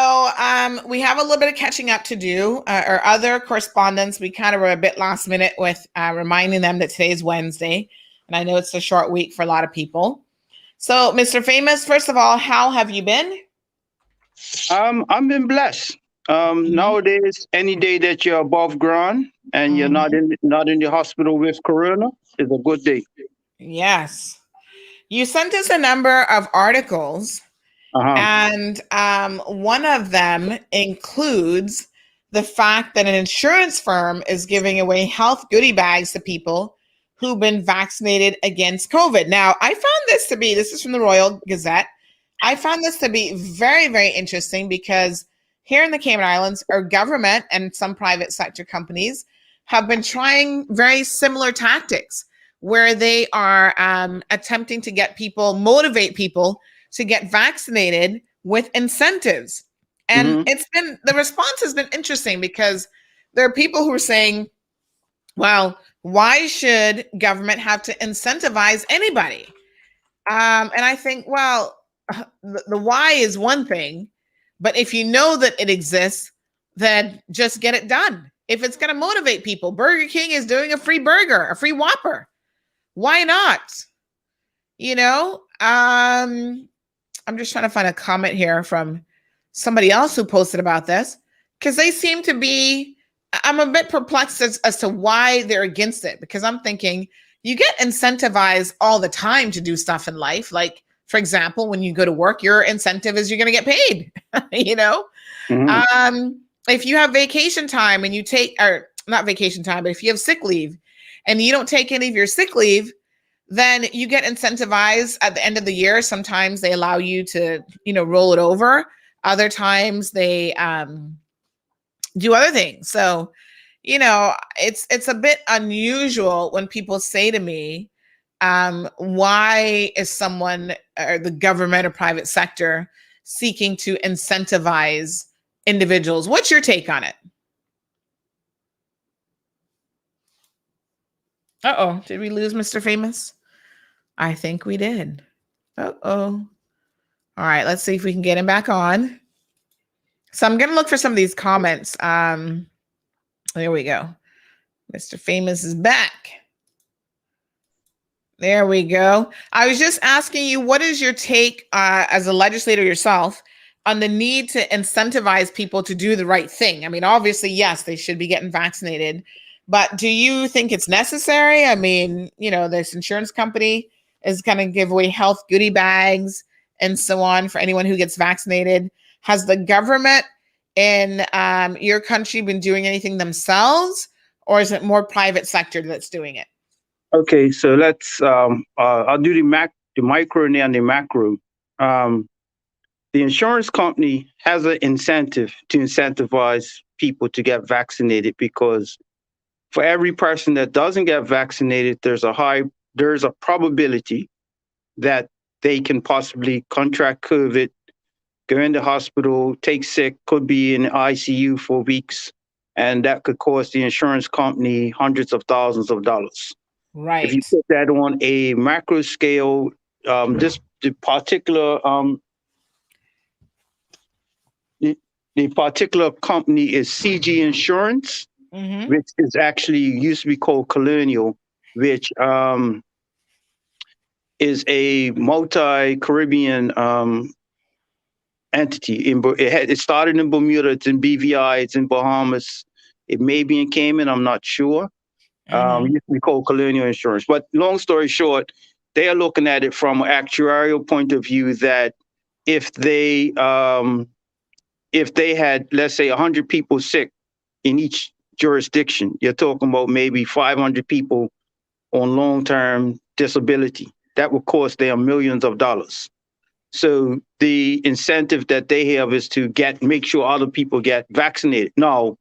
we have a little bit of catching up to do. Our other correspondents, we kind of were a bit last minute with reminding them that today is Wednesday, and I know it's a short week for a lot of people. So, Mr. Famous, first of all, how have you been? I've been blessed. Nowadays, any day that you're above ground and you're not in the hospital with corona is a good day. Yes. You sent us a number of articles, and one of them includes the fact that an insurance firm is giving away health goodie bags to people who've been vaccinated against COVID. Now, I found this is from the Royal Gazette. I found this to be very, very interesting because here in the Cayman Islands, our government and some private sector companies have been trying very similar tactics where they are attempting to motivate people to get vaccinated with incentives. And the response has been interesting because there are people who are saying, well, why should government have to incentivize anybody? And I think, well, the why is one thing, but if you know that it exists, then just get it done. If it's going to motivate people, Burger King is doing a free burger, a free Whopper. Why not? I'm just trying to find a comment here from somebody else who posted about this because they seem to be, I'm a bit perplexed as to why they're against it, because I'm thinking you get incentivized all the time to do stuff in life. Like, for example, when you go to work, your incentive is you're going to get paid, If you have vacation time and you take, or not vacation time, but if you have sick leave and you don't take any of your sick leave, then you get incentivized at the end of the year. Sometimes they allow you to, roll it over. Other times they do other things. So, it's a bit unusual when people say to me, why is someone or the government or private sector seeking to incentivize individuals? What's your take on it? Uh-oh, did we lose Mr. Famous? I think we did. Uh-oh. All right, let's see if we can get him back on. So I'm going to look for some of these comments. There we go. Mr. Famous is back. There we go. I was just asking you, what is your take as a legislator yourself on the need to incentivize people to do the right thing? I mean, obviously, yes, they should be getting vaccinated, but do you think it's necessary? I mean, this insurance company is going to give away health goodie bags and so on for anyone who gets vaccinated. Has the government in your country been doing anything themselves, or is it more private sector that's doing it? Okay, so let's. I'll do the micro and then the macro. The insurance company has an incentive to incentivize people to get vaccinated because for every person that doesn't get vaccinated, there's a probability that they can possibly contract COVID, go in the hospital, take sick, could be in the ICU for weeks, and that could cost the insurance company hundreds of thousands of dollars. If you Right. put that on a macro scale, the particular company is CG Insurance, Mm-hmm. which is actually used to be called Colonial, which is a multi-Caribbean entity. It started in Bermuda, it's in BVI, it's in Bahamas, it may be in Cayman, I'm not sure. Mm-hmm. It used to be called Colonial Insurance. But long story short, they are looking at it from an actuarial point of view that if they had, let's say, 100 people sick in each jurisdiction, you're talking about maybe 500 people on long-term disability. That would cost them millions of dollars. So the incentive that they have is to make sure other people get vaccinated. Now,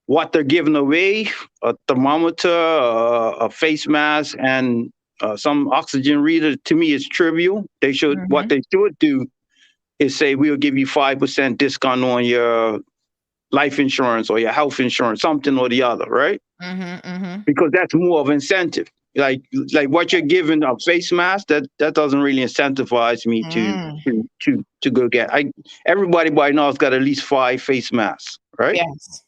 what they're giving away, a thermometer, a face mask, and some oxygen reader, to me is trivial. What they should do is say, we'll give you 5% discount on your life insurance or your health insurance, something or the other, right? Mm-hmm. Mm-hmm. Because that's more of incentive. Like what you're giving a face mask, that doesn't really incentivize me to go get. Everybody by now has got at least 5 face masks, right? Yes.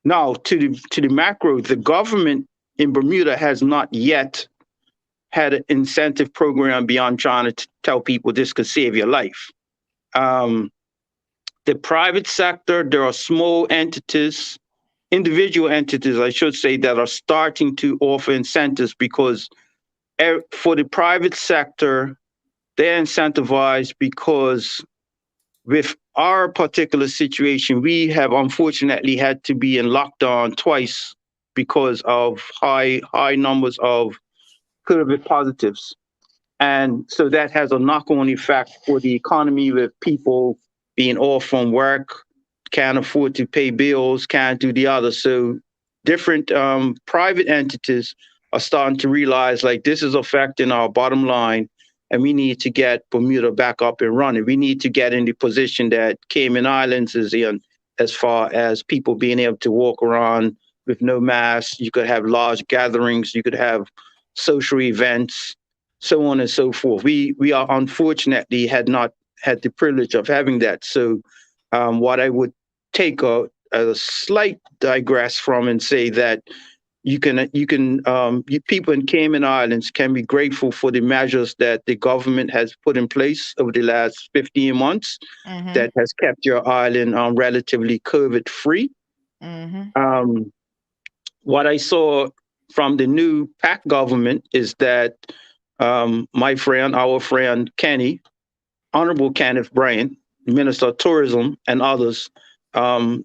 Now to the macro, the government in Bermuda has not yet had an incentive program beyond trying to tell people this could save your life. The private sector, there are small entities, individual entities, I should say, that are starting to offer incentives because for the private sector, they're incentivized because with our particular situation, we have unfortunately had to be in lockdown twice because of high numbers of COVID positives. And so that has a knock-on effect for the economy with people being off from work, can't afford to pay bills, can't do the other. So different private entities are starting to realize like this is affecting our bottom line and we need to get Bermuda back up and running. We need to get in the position that Cayman Islands is in as far as people being able to walk around with no masks. You could have large gatherings, you could have social events, so on and so forth. We are unfortunately had not had the privilege of having that. So what I would take a slight digress from and say that people in Cayman Islands can be grateful for the measures that the government has put in place over the last 15 months that has kept your island relatively COVID free. What I saw from the new PAC government is that our friend Kenny, Honorable Kenneth Bryan, Minister of Tourism, and others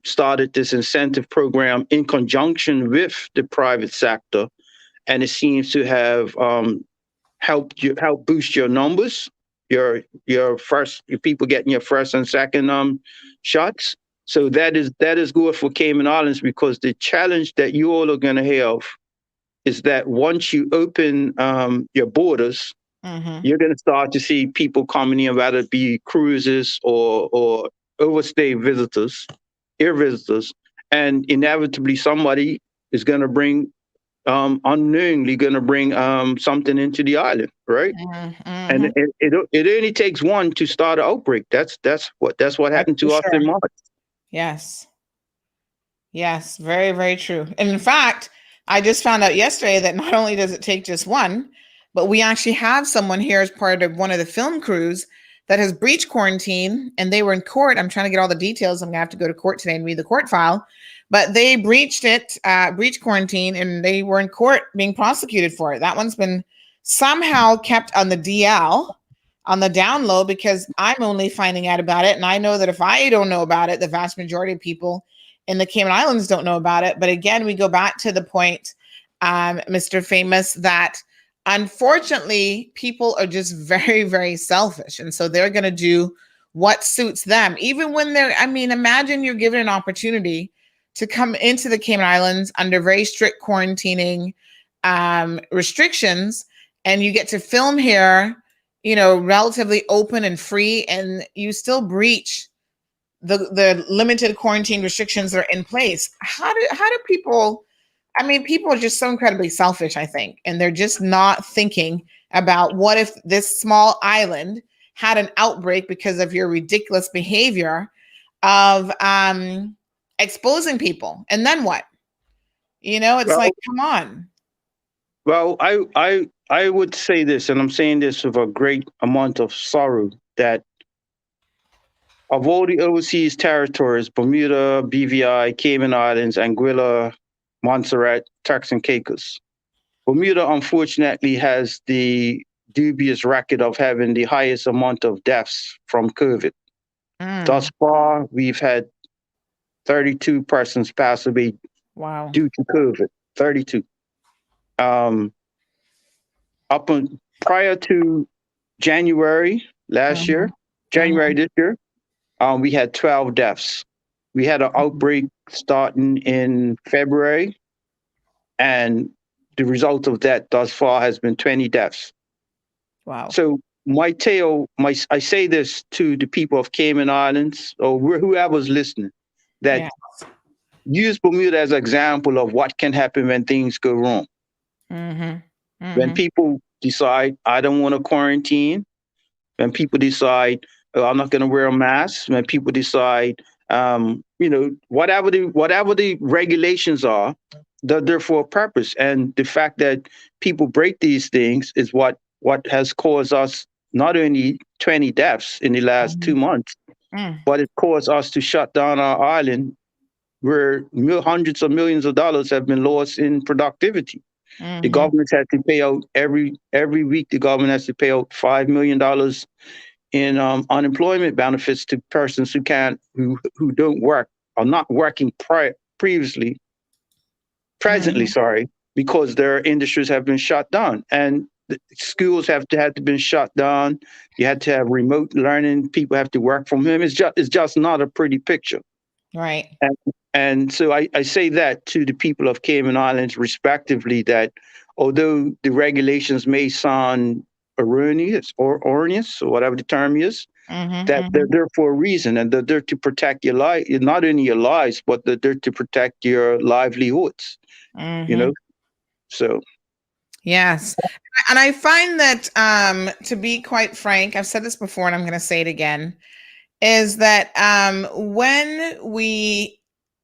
started this incentive program in conjunction with the private sector, and it seems to have helped boost your numbers, your people getting your first and second shots. So that is good for Cayman Islands because the challenge that you all are going to have is that once you open your borders, you're going to start to see people coming in, whether it be cruises or overstay visitors, air visitors, and inevitably somebody is going to bring, unknowingly going to bring something into the island, right? And it only takes one to start an outbreak. That's what happened to us in March. Yes. Yes, very, very true. And in fact, I just found out yesterday that not only does it take just one, but we actually have someone here as part of one of the film crews that has breached quarantine, and they were in court. I'm trying to get all the details. I'm gonna have to go to court today and read the court file, but they breached quarantine, and they were in court being prosecuted for it. That one's been somehow kept on the DL, on the down low, because I'm only finding out about it. And I know that if I don't know about it, the vast majority of people in the Cayman Islands don't know about it. But again, we go back to the point, Mr. Famous, that unfortunately, people are just very, very selfish. And so they're going to do what suits them, even when imagine you're given an opportunity to come into the Cayman Islands under very strict quarantining restrictions. and you get to film here, relatively open and free, and you still breach the limited quarantine restrictions that are in place. How do people, people are just so incredibly selfish, I think, and they're just not thinking about what if this small island had an outbreak because of your ridiculous behavior of exposing people, and then what? It's like, come on. Well, I would say this, and I'm saying this with a great amount of sorrow, that of all the overseas territories, Bermuda, BVI, Cayman Islands, Anguilla, Montserrat, Turks and Caicos, Bermuda unfortunately has the dubious record of having the highest amount of deaths from COVID. Thus far, we've had 32 persons pass away due to COVID. 32. Prior to January last year, January this year, we had 12 deaths. We had an outbreak starting in February, and the result of that thus far has been 20 deaths. Wow. So I say this to the people of Cayman Islands, or whoever's listening, that use Bermuda as an example of what can happen when things go wrong. When people decide, I don't want to quarantine, when people decide, oh, I'm not going to wear a mask, when people decide, whatever the regulations are, they're for a purpose. And the fact that people break these things is what has caused us not only 20 deaths in the last 2 months, but it caused us to shut down our island, where hundreds of millions of dollars have been lost in productivity. The government had to pay out every week. The government has to pay out $5 million in unemployment benefits to persons who don't work, are not working presently, because their industries have been shut down, and the schools had to been shut down. You had to have remote learning. People have to work from home. It's just not a pretty picture. Right. And so I say that to the people of Cayman Islands, respectively, that although the regulations may sound erroneous or whatever the term is, that they're there for a reason, and they're there to protect your life, not only your lives, but they're there to protect your livelihoods. So. Yes. And I find that, to be quite frank, I've said this before and I'm going to say it again, is that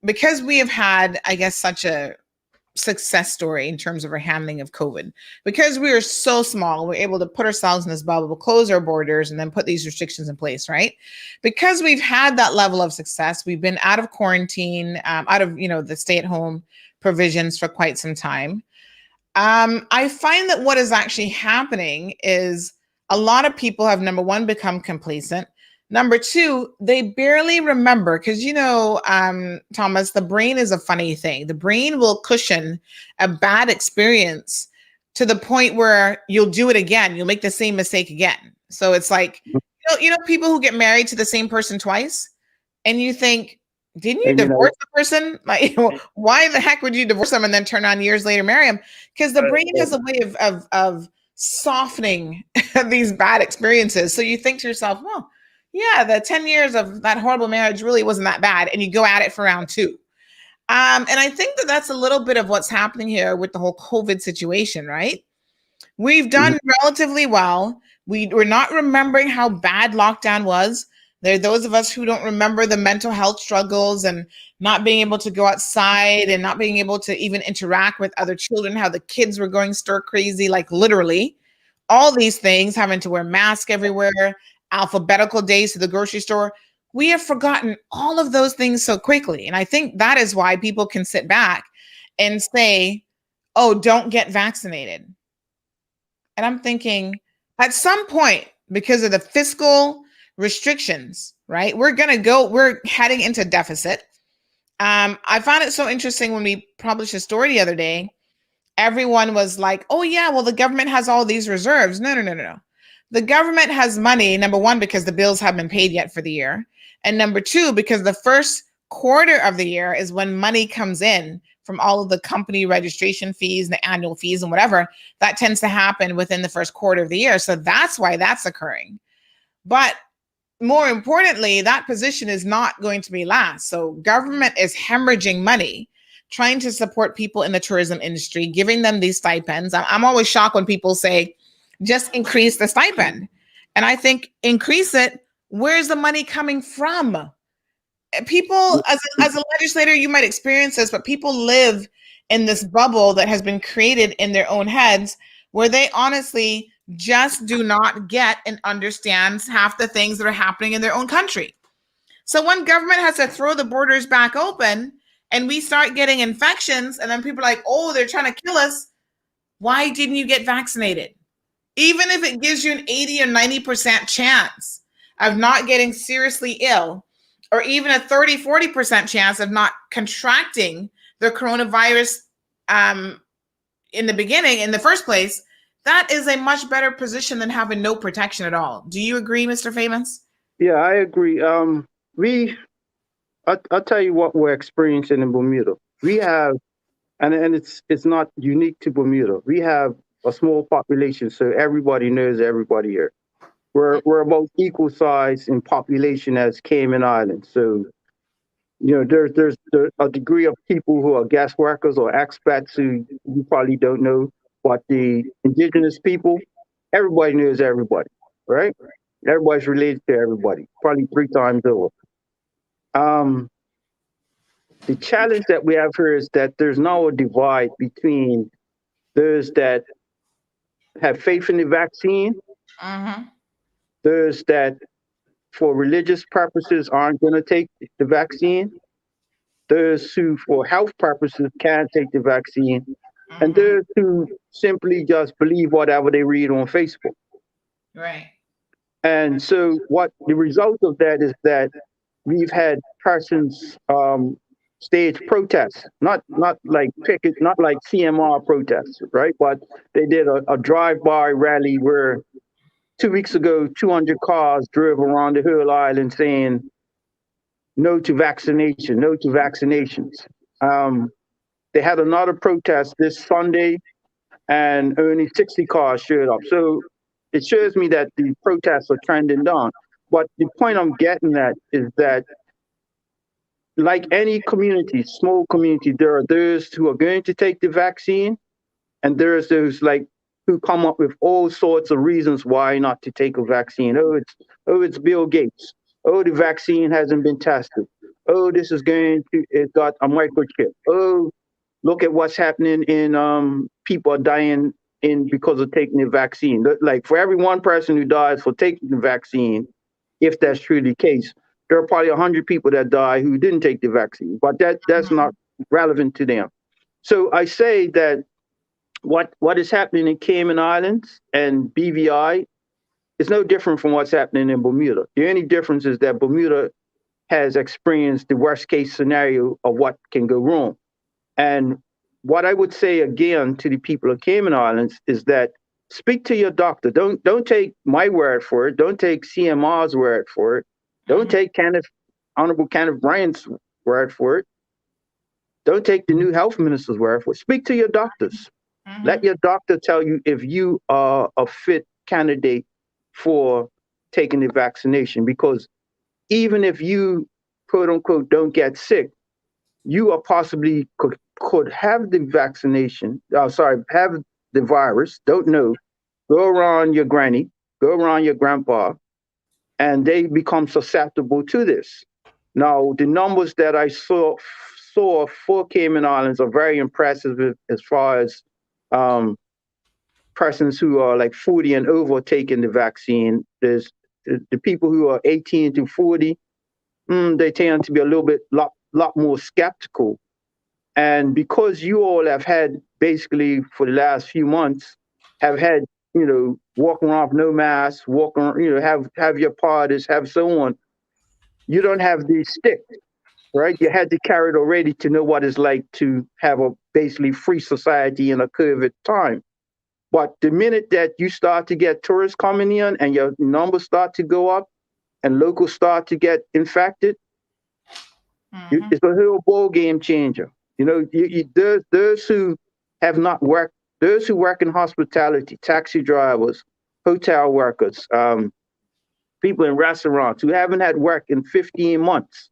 because we have had, I guess, such a success story in terms of our handling of COVID, because we are so small, we're able to put ourselves in this bubble, close our borders, and then put these restrictions in place, right? Because we've had that level of success, we've been out of quarantine, out of, the stay-at-home provisions for quite some time. I find that what is actually happening is a lot of people have, number one, become complacent. Number two, they barely remember, because, Thomas, the brain is a funny thing. The brain will cushion a bad experience to the point where you'll do it again. You'll make the same mistake again. So it's like, people who get married to the same person twice, and you think, didn't you divorce the person? Like, why the heck would you divorce them and then turn on years later marry them? Because the brain has a way of softening these bad experiences. So you think to yourself, well, yeah, the 10 years of that horrible marriage really wasn't that bad. And you go at it for round two. And I think that that's a little bit of what's happening here with the whole COVID situation, right? We've done relatively well. We're not remembering how bad lockdown was. There are those of us who don't remember the mental health struggles and not being able to go outside and not being able to even interact with other children, how the kids were going stir crazy, like literally all these things, having to wear masks everywhere, alphabetical days to the grocery store. We have forgotten all of those things so quickly. And I think that is why people can sit back and say, oh, don't get vaccinated. And I'm thinking, at some point, because of the fiscal restrictions, right, we're heading into deficit. I found it so interesting when we published a story the other day. Everyone was like, oh, yeah, well, the government has all these reserves. No. The government has money, number one, because the bills haven't been paid yet for the year. And number two, because the first quarter of the year is when money comes in from all of the company registration fees and the annual fees and whatever. That tends to happen within the first quarter of the year. So that's why that's occurring. But more importantly, that position is not going to be last. So government is hemorrhaging money, trying to support people in the tourism industry, giving them these stipends. I'm always shocked when people say, just increase the stipend. And I think increase it. Where's the money coming from? People, as a legislator, you might experience this, but people live in this bubble that has been created in their own heads where they honestly just do not get and understand half the things that are happening in their own country. So when government has to throw the borders back open and we start getting infections, and then people are like, oh, they're trying to kill us. Why didn't you get vaccinated? Even if it gives you an 80 or 90% chance of not getting seriously ill, or even a 30, 40% chance of not contracting the coronavirus in the beginning, in the first place, that is a much better position than having no protection at all. Do you agree, Mr. Famous? Yeah, I agree. I'll tell you what we're experiencing in Bermuda. We have, and it's not unique to Bermuda. We have a small population, so everybody knows everybody here. We're about equal size in population as Cayman Islands. So, there's a degree of people who are guest workers or expats who you probably don't know, but the indigenous people, everybody knows everybody, right? Everybody's related to everybody, probably 3 times over. The challenge that we have here is that there's now a divide between those that have faith in the vaccine, those that for religious purposes aren't going to take the vaccine, those who for health purposes can take the vaccine, and those who simply just believe whatever they read on Facebook. Right. And so what the result of that is that we've had persons stage protests, not like picket, not like CMR protests, right? But they did a drive-by rally where 2 weeks ago, 200 cars drove around the whole island saying, no to vaccination, no to vaccinations. They had another protest this Sunday and only 60 cars showed up. So it shows me that the protests are trending down. But the point I'm getting at is that like any community, small community, there are those who are going to take the vaccine, and there's those who come up with all sorts of reasons why not to take a vaccine. It's Bill Gates. Oh, the vaccine hasn't been tested. Oh, it got a microchip. Oh, look at what's happening in people are dying because of taking the vaccine. Like for every one person who dies for taking the vaccine, if that's truly the case, there are probably 100 people that die who didn't take the vaccine, but that's not relevant to them. So I say that what is happening in Cayman Islands and BVI is no different from what's happening in Bermuda. The only difference is that Bermuda has experienced the worst case scenario of what can go wrong. And what I would say again to the people of Cayman Islands is that speak to your doctor. Don't take my word for it. Don't take CMR's word for it. Don't take Honorable Kenneth Bryant's word for it. Don't take the new health minister's word for it. Speak to your doctors. Let your doctor tell you if you are a fit candidate for taking the vaccination. Because even if you, quote unquote, don't get sick, you are possibly could have the vaccination, have the virus, don't know, go around your granny, go around your grandpa, and they become susceptible to this. Now, the numbers that I saw for Cayman Islands are very impressive as far as persons who are like 40 and over taking the vaccine. There's the people who are 18 to 40, they tend to be a lot more skeptical. And because you all have had basically for the last few months have had, walk around with no mask, walk around, have your parties, have so on, you don't have the stick, right? You had to carry it already to know what it's like to have a basically free society in a COVID time. But the minute that you start to get tourists coming in and your numbers start to go up and locals start to get infected, it's a whole ball game changer. You know, those who have not worked, those who work in hospitality, taxi drivers, hotel workers, people in restaurants who haven't had work in 15 months,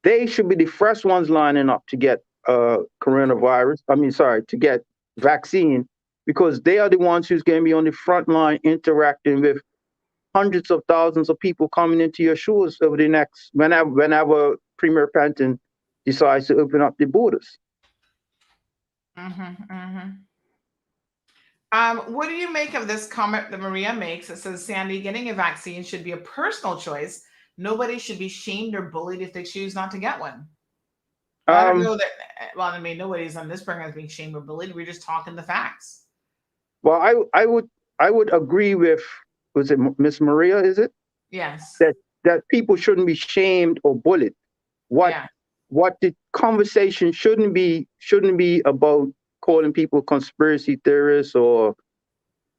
they should be the first ones lining up to get coronavirus. I mean, sorry, to get vaccine, because they are the ones who's going to be on the front line interacting with hundreds of thousands of people coming into your shores over the next, whenever Premier Penton decides to open up the borders. What do you make of this comment that Maria makes? It says, Sandy, getting a vaccine should be a personal choice. Nobody should be shamed or bullied if they choose not to get one. I don't know that. Well, I mean, nobody's on this program is being shamed or bullied. We're just talking the facts. Well, I would agree with, was it Miss Maria? Is it? Yes. That people shouldn't be shamed or bullied. What the conversation shouldn't be about calling people conspiracy theorists or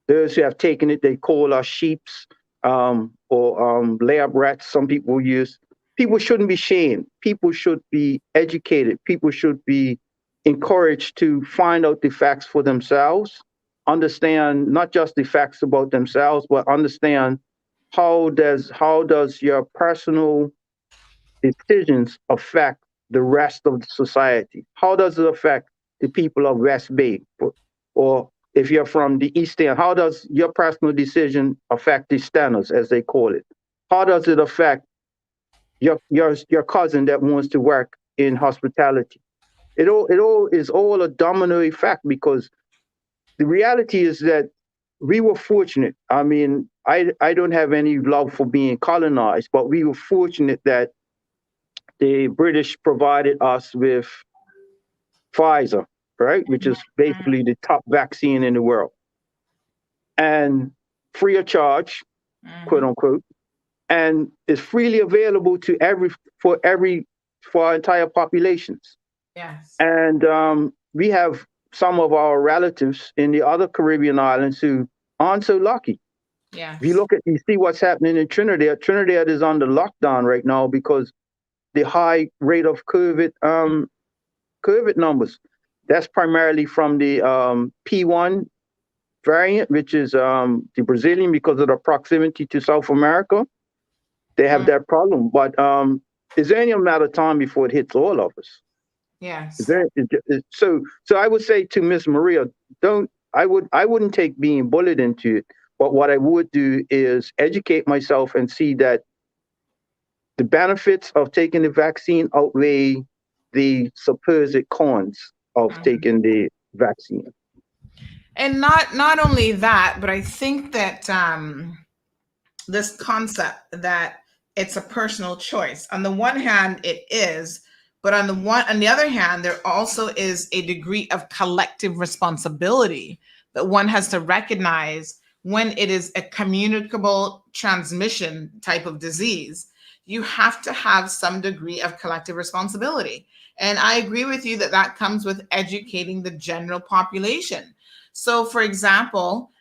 those who have taken it, they call us sheeps, or lab rats, some people use. People shouldn't be shamed. People should be educated. People should be encouraged to find out the facts for themselves, understand not just the facts about themselves, but understand how does your personal decisions affect the rest of the society? How does it affect the people of West Bay? Or if you're from the East End, how does your personal decision affect the Stanners, as they call it? How does it affect your cousin that wants to work in hospitality? It all is all a domino effect, because the reality is that we were fortunate. I mean, I don't have any love for being colonized, but we were fortunate that the British provided us with Pfizer, right, which is basically the top vaccine in the world, and free of charge, quote unquote, and is freely available to for our entire populations. Yes. And we have some of our relatives in the other Caribbean islands who aren't so lucky. Yes. If you see what's happening in Trinidad. Trinidad is under lockdown right now because the high rate of COVID numbers. That's primarily from the P1 variant, which is the Brazilian, because of the proximity to South America. They have that problem, but it's only a matter of time before it hits all of us. Yes. So I would say to Miss Maria, I wouldn't take being bullied into it, but what I would do is educate myself and see that the benefits of taking the vaccine outweigh the supposed cons of taking the vaccine. And not only that, but I think that this concept that it's a personal choice. On the one hand, it is, but on the other hand, there also is a degree of collective responsibility that one has to recognize when it is a communicable transmission type of disease. You have to have some degree of collective responsibility. And I agree with you that comes with educating the general population. So, for example,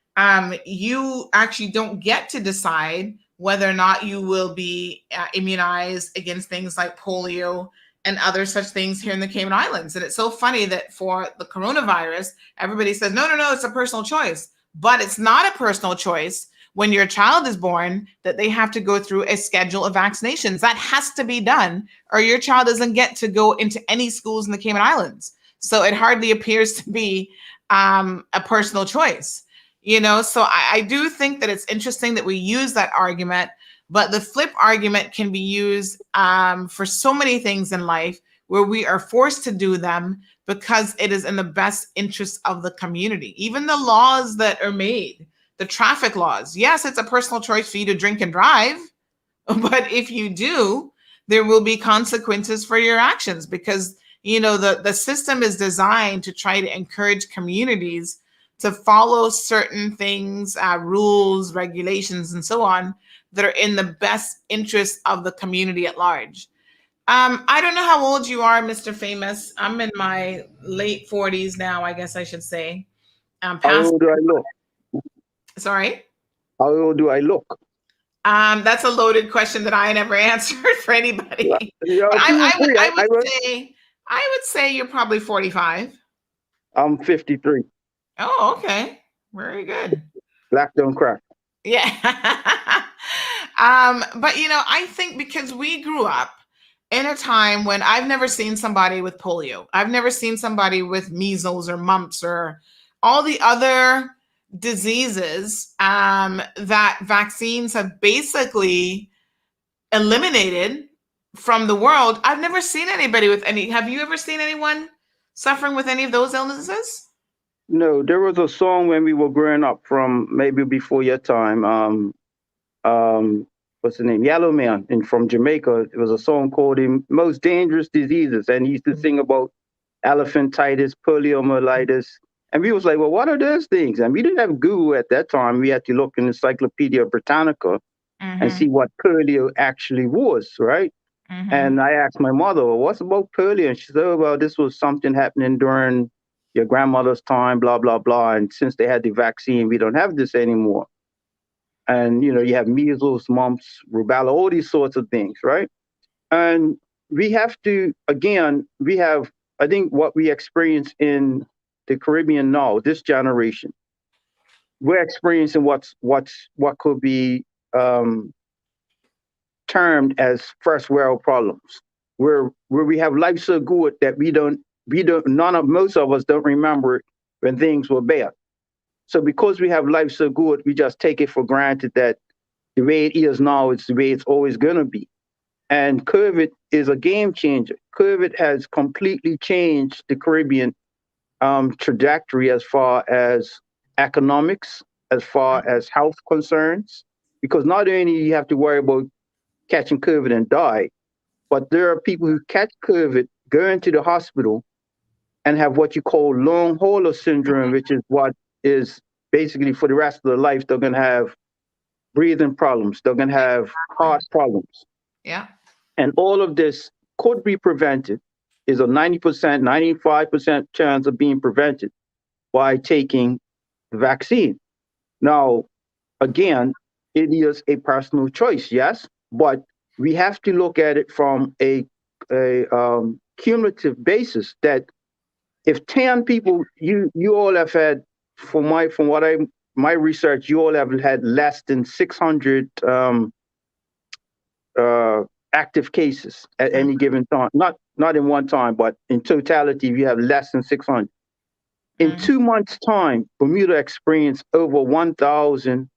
you actually don't get to decide whether or not you will be immunized against things like polio and other such things here in the Cayman Islands. And it's so funny that for the coronavirus, everybody says, no, it's a personal choice. But it's not a personal choice when your child is born that they have to go through a schedule of vaccinations. That has to be done, or your child doesn't get to go into any schools in the Cayman Islands. So it hardly appears to be a personal choice. So I do think that it's interesting that we use that argument, but the flip argument can be used for so many things in life where we are forced to do them because it is in the best interest of the community. Even the laws that are made, the traffic laws. Yes, it's a personal choice for you to drink and drive, but if you do, there will be consequences for your actions because, the system is designed to try to encourage communities to follow certain things, rules, regulations, and so on that are in the best interest of the community at large. I don't know how old you are, Mr. Famous. I'm in my late 40s now, I guess I should say. How old do I look? Sorry? How old do I look? That's a loaded question that I never answered for anybody. Yeah, I would say you're probably 45. I'm 53. Oh, okay. Very good. Black don't crack. Yeah. But I think because we grew up in a time when I've never seen somebody with polio. I've never seen somebody with measles or mumps or all the other diseases that vaccines have basically eliminated from the world. I've never seen anybody with any. Have you ever seen anyone suffering with any of those illnesses? No, there was a song when we were growing up from maybe before your time. What's the name? Yellow Man, and from Jamaica. It was a song called "The Most Dangerous Diseases," and he used to sing about elephantitis, poliomyelitis, and we was like, "Well, what are those things?" And we didn't have Google at that time. We had to look in Encyclopedia Britannica and see what polio actually was, right? And I asked my mother, well, what's about polio? And she said, oh, well, this was something happening during your grandmother's time, blah, blah, blah. And since they had the vaccine, we don't have this anymore. And, you have measles, mumps, rubella, all these sorts of things, right? And we have to, again, I think what we experience in the Caribbean now, this generation, we're experiencing what could be termed as first world problems, where we have life so good that most of us don't remember when things were bad. So because we have life so good, we just take it for granted that the way it is now is the way it's always going to be. And COVID is a game changer. COVID has completely changed the Caribbean trajectory as far as economics, as far as health concerns, because not only you have to worry about catching COVID and die, but there are people who catch COVID, go into the hospital, and have what you call long hauler syndrome, which is what is basically for the rest of their life, they're going to have breathing problems, they're going to have heart problems. Yeah. And all of this could be prevented, is a 90%, 95% chance of being prevented by taking the vaccine. Now, again, it is a personal choice, yes, but we have to look at it from a cumulative basis. That if 10 people, you all have had, my research, you all have had less than 600 active cases at any given time. Not in one time, but in totality, we have less than 600. In 2 months' time, Bermuda experienced over 1,000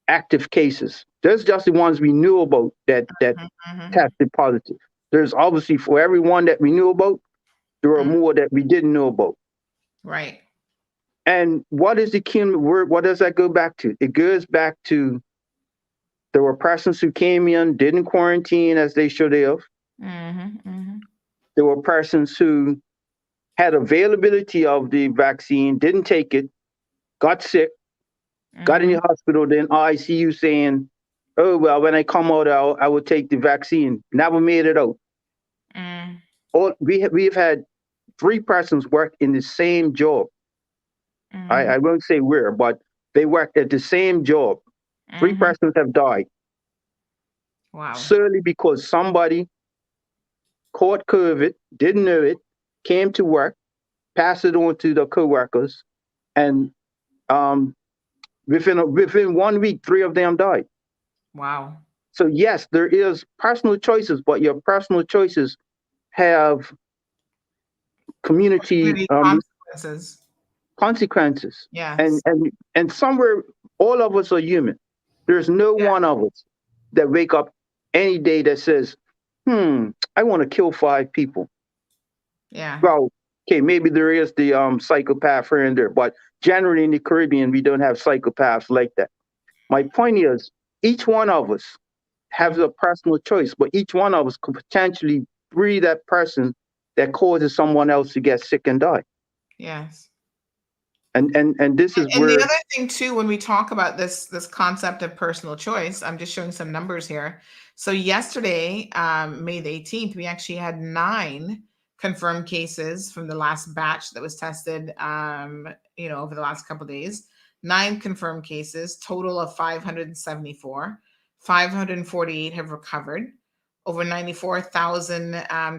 active cases. There's just the ones we knew about that tested positive. There's obviously, for every one that we knew about, there are more that we didn't know about. Right. And what is the cumulative word? What does that go back to? It goes back to there were persons who came in, didn't quarantine as they should have. There were persons who had availability of the vaccine, didn't take it, got sick, got in the hospital, then ICU saying, oh, well, when I come out, I will take the vaccine. Never made it out. We've had 3 persons work in the same job. I won't say where, but they worked at the same job. 3 persons have died. Wow. Solely because somebody caught COVID, didn't know it, came to work, passed it on to the coworkers, and within 1 week, 3 of them died. Wow. So yes, there is personal choices, but your personal choices have community consequences. Yes. And somewhere, all of us are human. There's no one of us that wake up any day that says, I want to kill 5 people. Yeah. Well, okay, maybe there is the psychopath here and there, but generally in the Caribbean, we don't have psychopaths like that. My point is, each one of us has a personal choice, but each one of us could potentially breed that person that causes someone else to get sick and die. Yes. And this is where the other thing too, when we talk about this concept of personal choice, I'm just showing some numbers here. So yesterday, May the 18th, we actually had 9 confirmed cases from the last batch that was tested, over the last couple of days. 9 confirmed cases, total of 574. 548 have recovered. Over 94,000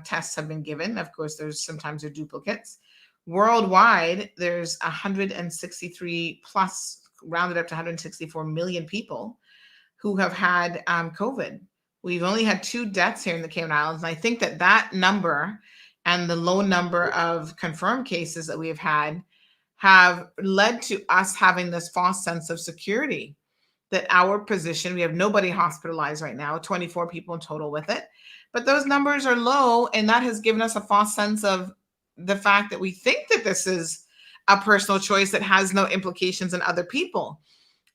tests have been given. Of course, there's sometimes there are duplicates. Worldwide, there's 163 plus, rounded up to 164 million people who have had COVID. We've only had 2 deaths here in the Cayman Islands. And I think that number and the low number of confirmed cases that we have had have led to us having this false sense of security that our position, we have nobody hospitalized right now, 24 people in total with it, but those numbers are low. And that has given us a false sense of the fact that we think that this is a personal choice that has no implications on other people.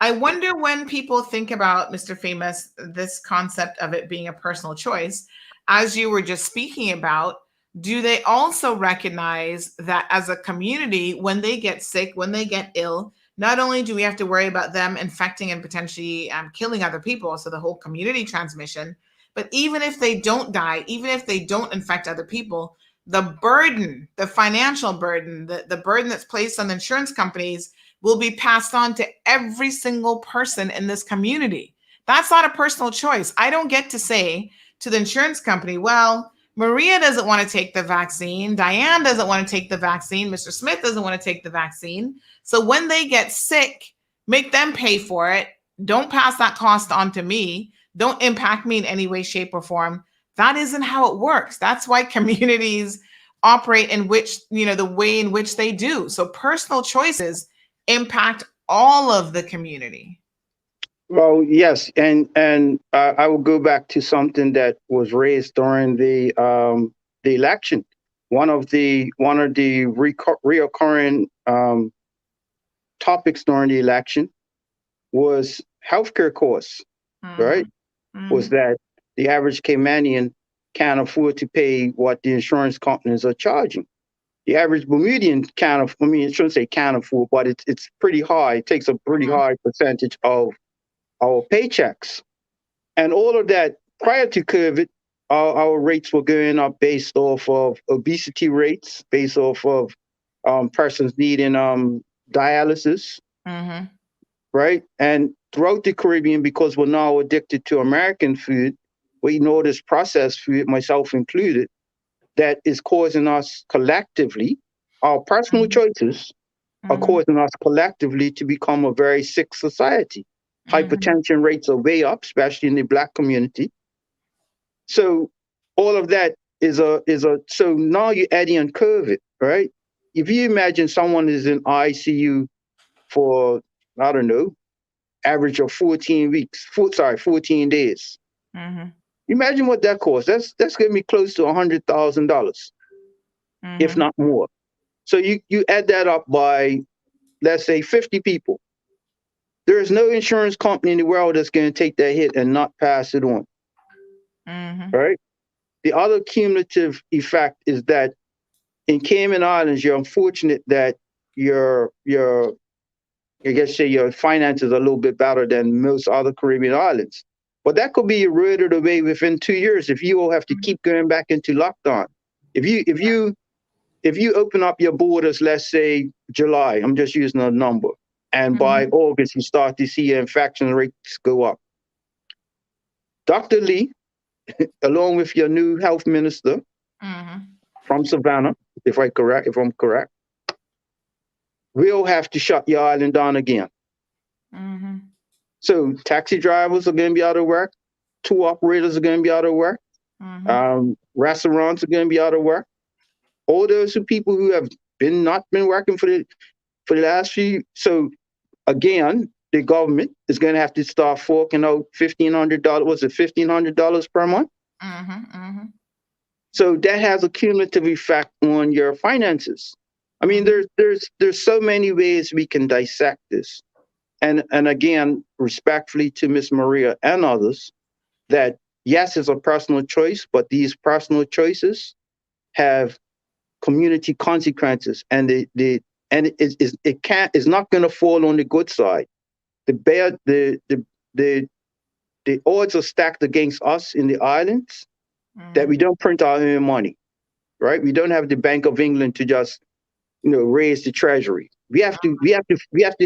I wonder when people think about, Mr. Famous, this concept of it being a personal choice, as you were just speaking about, do they also recognize that as a community, when they get sick, when they get ill, not only do we have to worry about them infecting and potentially killing other people, so the whole community transmission, but even if they don't die, even if they don't infect other people, the burden, the financial burden, the burden that's placed on the insurance companies will be passed on to every single person in this community. That's not a personal choice. I don't get to say to the insurance company, well, Maria doesn't want to take the vaccine. Diane doesn't want to take the vaccine. Mr. Smith doesn't want to take the vaccine. So when they get sick, make them pay for it. Don't pass that cost on to me. Don't impact me in any way, shape, or form. That isn't how it works. That's why communities operate in which, the way in which they do. So personal choices impact all of the community. Well, yes, and I will go back to something that was raised during the election. One of the reoccurring topics during the election was healthcare costs. Right? Was that the average Caymanian can't afford to pay what the insurance companies are charging. The average Bermudian I shouldn't say can't afford, but it's pretty high. It takes a pretty high percentage of our paychecks. And all of that, prior to COVID, our rates were going up based off of obesity rates, based off of persons needing dialysis, right? And throughout the Caribbean, because we're now addicted to American food, we know this processed food, myself included, that is causing us collectively, our personal choices are causing us collectively to become a very sick society. Hypertension rates are way up, especially in the Black community. So all of that so now you're adding on COVID, right? If you imagine someone is in ICU for, I don't know, average of 14 days. Imagine what that costs. That's going to be close to $100,000, if not more. So you add that up by, let's say, 50 people. There is no insurance company in the world that's going to take that hit and not pass it on. Right? The other cumulative effect is that in Cayman Islands, you're unfortunate that your finances are a little bit better than most other Caribbean islands. But that could be eroded away within 2 years if you all have to keep going back into lockdown. If you open up your borders, let's say July, I'm just using a number, and by August you start to see your infection rates go up. Dr. Lee, along with your new health minister from Savannah, if I'm correct, we'll have to shut your island down again. So taxi drivers are going to be out of work. Tour operators are going to be out of work. Restaurants are going to be out of work. All those people who have not been working for the last few. So again, the government is going to have to start forking out $1,500. Was it $1,500 per month? So that has a cumulative effect on your finances. I mean, there's so many ways we can dissect this. And again, respectfully to Miss Maria and others, that yes, it's a personal choice, but these personal choices have community consequences, and it's not going to fall on the good side. The odds are stacked against us in the islands that we don't print our own money, right? We don't have the Bank of England to just raise the treasury. We have to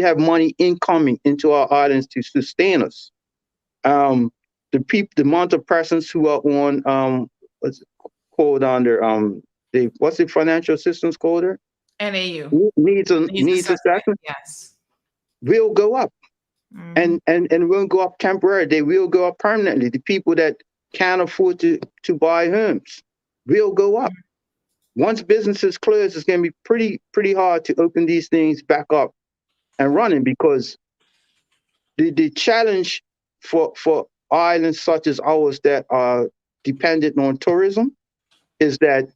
have money incoming into our islands to sustain us. the amount of persons who are on what's it called under the what's the financial assistance called there? NAU Needs assessment. assessment Yes. will go up. Mhm. And won't go up temporarily. They will go up permanently. The people that can't afford to buy homes will go up. Once businesses close, it's going to be pretty hard to open these things back up and running, because the challenge for islands such as ours that are dependent on tourism is that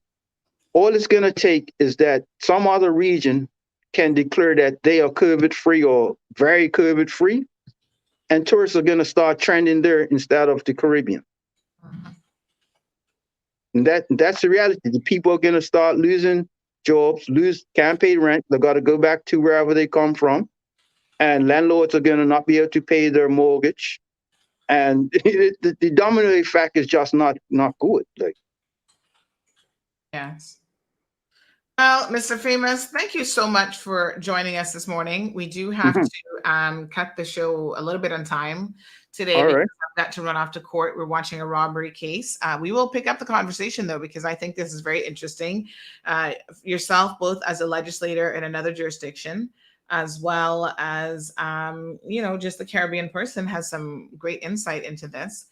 all it's going to take is that some other region can declare that they are COVID free or very COVID free, and tourists are going to start trending there instead of the Caribbean. And that's the reality. The people are going to start losing jobs, can't pay rent. They got to go back to wherever they come from, and landlords are going to not be able to pay their mortgage. And the domino effect is just not good. Like, Yes. Well, Mr. Famous, thank you so much for joining us this morning. We do have to cut the show a little bit on time today all because right. I've got to run off to court. We're watching a robbery case. We will pick up the conversation, though, because I think this is very interesting. Yourself, both as a legislator in another jurisdiction, as well as, just the Caribbean person, has some great insight into this.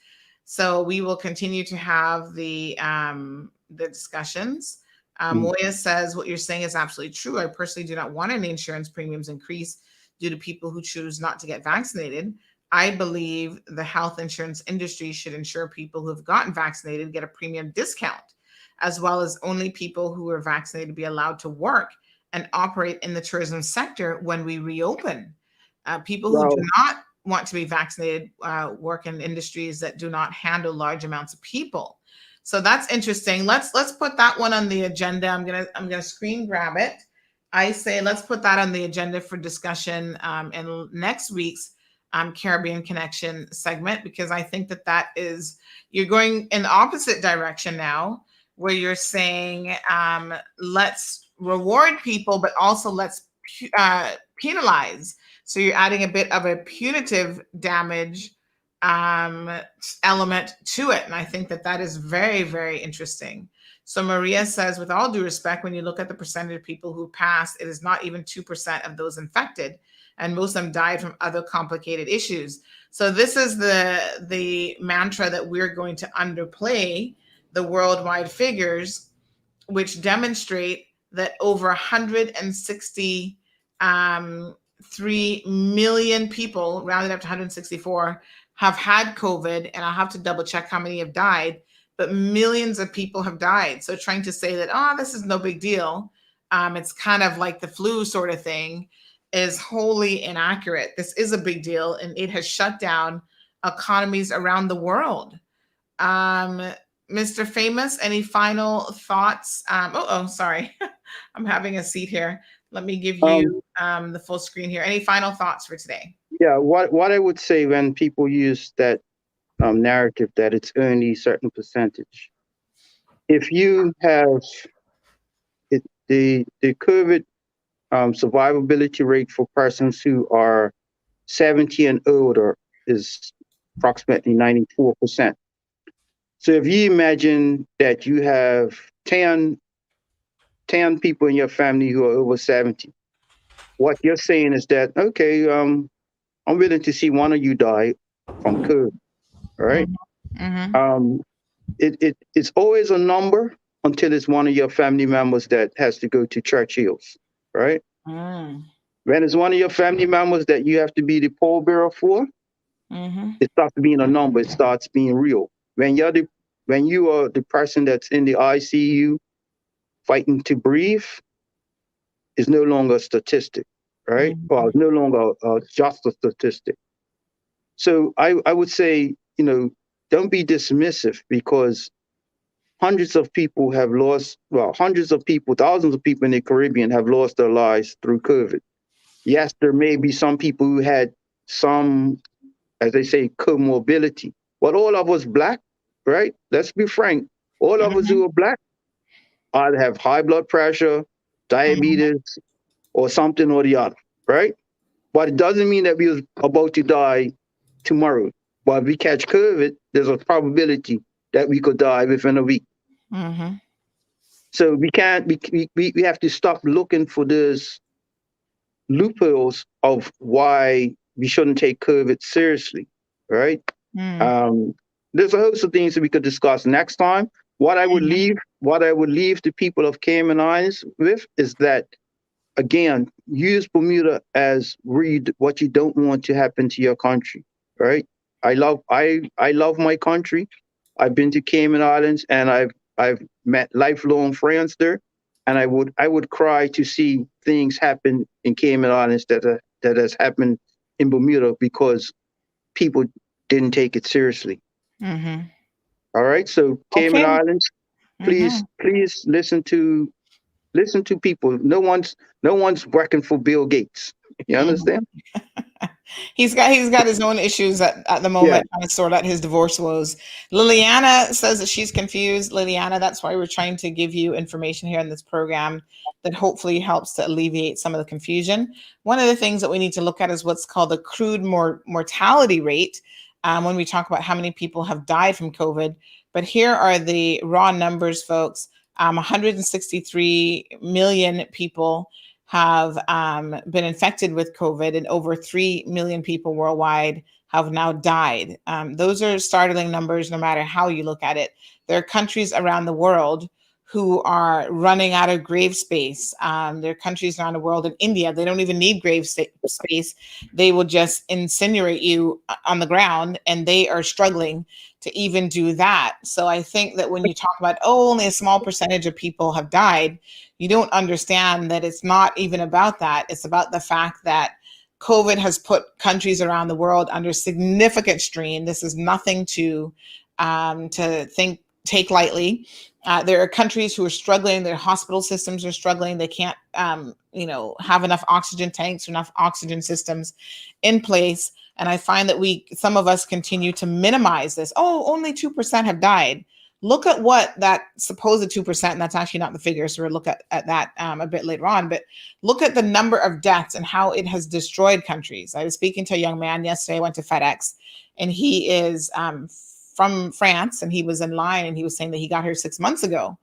So we will continue to have the discussions. Moya says, what you're saying is absolutely true. I personally do not want any insurance premiums increase due to people who choose not to get vaccinated. I believe the health insurance industry should ensure people who have gotten vaccinated get a premium discount, as well as only people who are vaccinated be allowed to work and operate in the tourism sector when we reopen. People who do not want to be vaccinated work in industries that do not handle large amounts of people. So that's interesting. Let's put that one on the agenda. I'm gonna screen grab it. I say let's put that on the agenda for discussion in next week's Caribbean Connection segment, because I think that is, you're going in the opposite direction now, where you're saying let's reward people, but also let's penalize. So you're adding a bit of a punitive damage element to it. And I think that is very, very interesting. So Maria says, with all due respect, when you look at the percentage of people who passed, it is not even 2% of those infected. And most of them died from other complicated issues. So this is the mantra that we're going to underplay the worldwide figures, which demonstrate that over 163 million people, rounded up to 164, have had COVID, and I'll have to double check how many have died, but millions of people have died. So trying to say that, this is no big deal, it's kind of like the flu sort of thing, is wholly inaccurate. This is a big deal, and it has shut down economies around the world. Mr. Famous, any final thoughts? Sorry. I'm having a seat here. Let me give you the full screen here. Any final thoughts for today? Yeah, what I would say when people use that narrative that it's only a certain percentage, if you have the COVID survivability rate for persons who are 70 and older is approximately 94%. So if you imagine that you have 10 people in your family who are over 70, what you're saying is that, okay, I'm willing to see one of you die from COVID, all right? Mm-hmm. It's always a number until it's one of your family members that has to go to Churchill's, right? Mm. When it's one of your family members that you have to be the pallbearer for, it stops being a number. It starts being real. When you are the person that's in the ICU fighting to breathe, it's no longer a statistic, right? Well, it's no longer just a statistic. So I would say, don't be dismissive, because hundreds of people, thousands of people in the Caribbean have lost their lives through COVID. Yes, there may be some people who had some, as they say, comorbidity. But all of us Black, right? Let's be frank. All of us who are Black either have high blood pressure, diabetes, or something or the other, right? But it doesn't mean that we're about to die tomorrow. Well, if we catch COVID, there's a probability that we could die within a week. Mm-hmm. So we can't. We have to stop looking for those loopholes of why we shouldn't take COVID seriously, right? There's a host of things that we could discuss next time. What I would leave the people of Cayman Islands with is that, again, use Bermuda as what you don't want to happen to your country, right? I love my country. I've been to Cayman Islands and I've met lifelong friends there, and I would cry to see things happen in Cayman Islands that has happened in Bermuda because people didn't take it seriously. Mm-hmm. All right, so Cayman Islands, please listen to people. No one's working for Bill Gates. You understand? He's got his own issues at the moment, trying to sort out his divorce woes. Liliana says that she's confused. Liliana, that's why we're trying to give you information here in this program that hopefully helps to alleviate some of the confusion. One of the things that we need to look at is what's called the crude mortality rate when we talk about how many people have died from COVID. But here are the raw numbers, folks. 163 million people have been infected with COVID, and over 3 million people worldwide have now died. Those are startling numbers no matter how you look at it. There are countries around the world who are running out of grave space. There are countries around the world. In India, they don't even need grave space. They will just incinerate you on the ground, and they are struggling to even do that. So I think that when you talk about, only a small percentage of people have died, you don't understand that it's not even about that. It's about the fact that COVID has put countries around the world under significant strain. This is nothing to take lightly. There are countries who are struggling. Their hospital systems are struggling. They can't, have enough oxygen tanks, enough oxygen systems in place. And I find that some of us continue to minimize this. Only 2% have died. Look at what that supposed 2%, and that's actually not the figure, so we'll look at that a bit later on, but look at the number of deaths and how it has destroyed countries. I was speaking to a young man yesterday. I went to FedEx, and he is from France, and he was in line, and he was saying that he got here 6 months ago,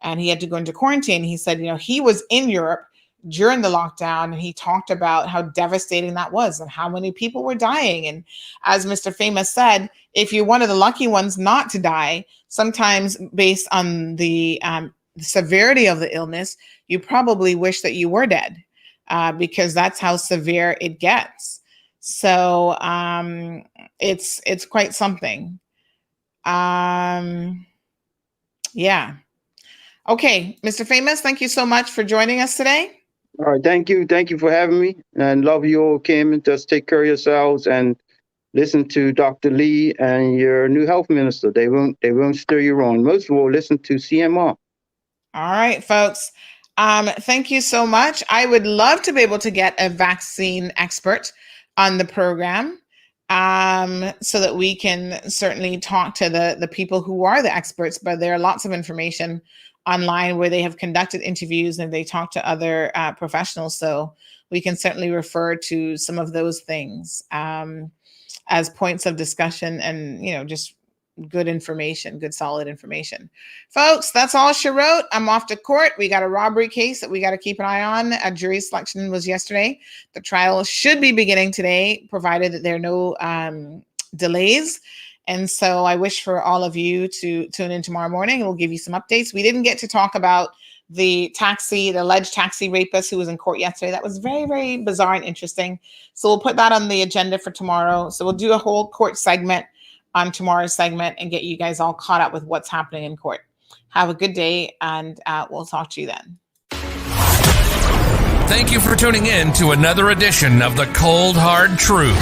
and he had to go into quarantine. He said, he was in Europe during the lockdown, and he talked about how devastating that was and how many people were dying. And as Mr. Famous said, if you're one of the lucky ones not to die, sometimes based on the severity of the illness, you probably wish that you were dead because that's how severe it gets. So it's quite something. Yeah. Okay, Mr. Famous, thank you so much for joining us today. All right, thank you for having me, and love you all, Cayman. Just take care of yourselves and listen to Dr. Lee and your new health minister. They won't steer you wrong. Most of all, listen to CMR. All right, folks. Thank you so much. I would love to be able to get a vaccine expert on the program so that we can certainly talk to the people who are the experts, but there are lots of information online where they have conducted interviews and they talk to other professionals. So we can certainly refer to some of those things as points of discussion and, just good information, good, solid information. Folks, that's all she wrote. I'm off to court. We got a robbery case that we got to keep an eye on. A jury selection was yesterday. The trial should be beginning today, provided that there are no delays. And so I wish for all of you to tune in tomorrow morning. We'll give you some updates. We didn't get to talk about the alleged taxi rapist who was in court yesterday. That was very, very bizarre and interesting. So we'll put that on the agenda for tomorrow. So we'll do a whole court segment on tomorrow's segment and get you guys all caught up with what's happening in court. Have a good day, and we'll talk to you then. Thank you for tuning in to another edition of The Cold Hard Truth.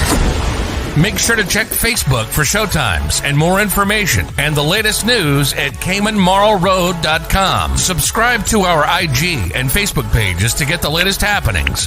Make sure to check Facebook for showtimes and more information and the latest news at CaymanMarlRoad.com. Subscribe to our IG and Facebook pages to get the latest happenings.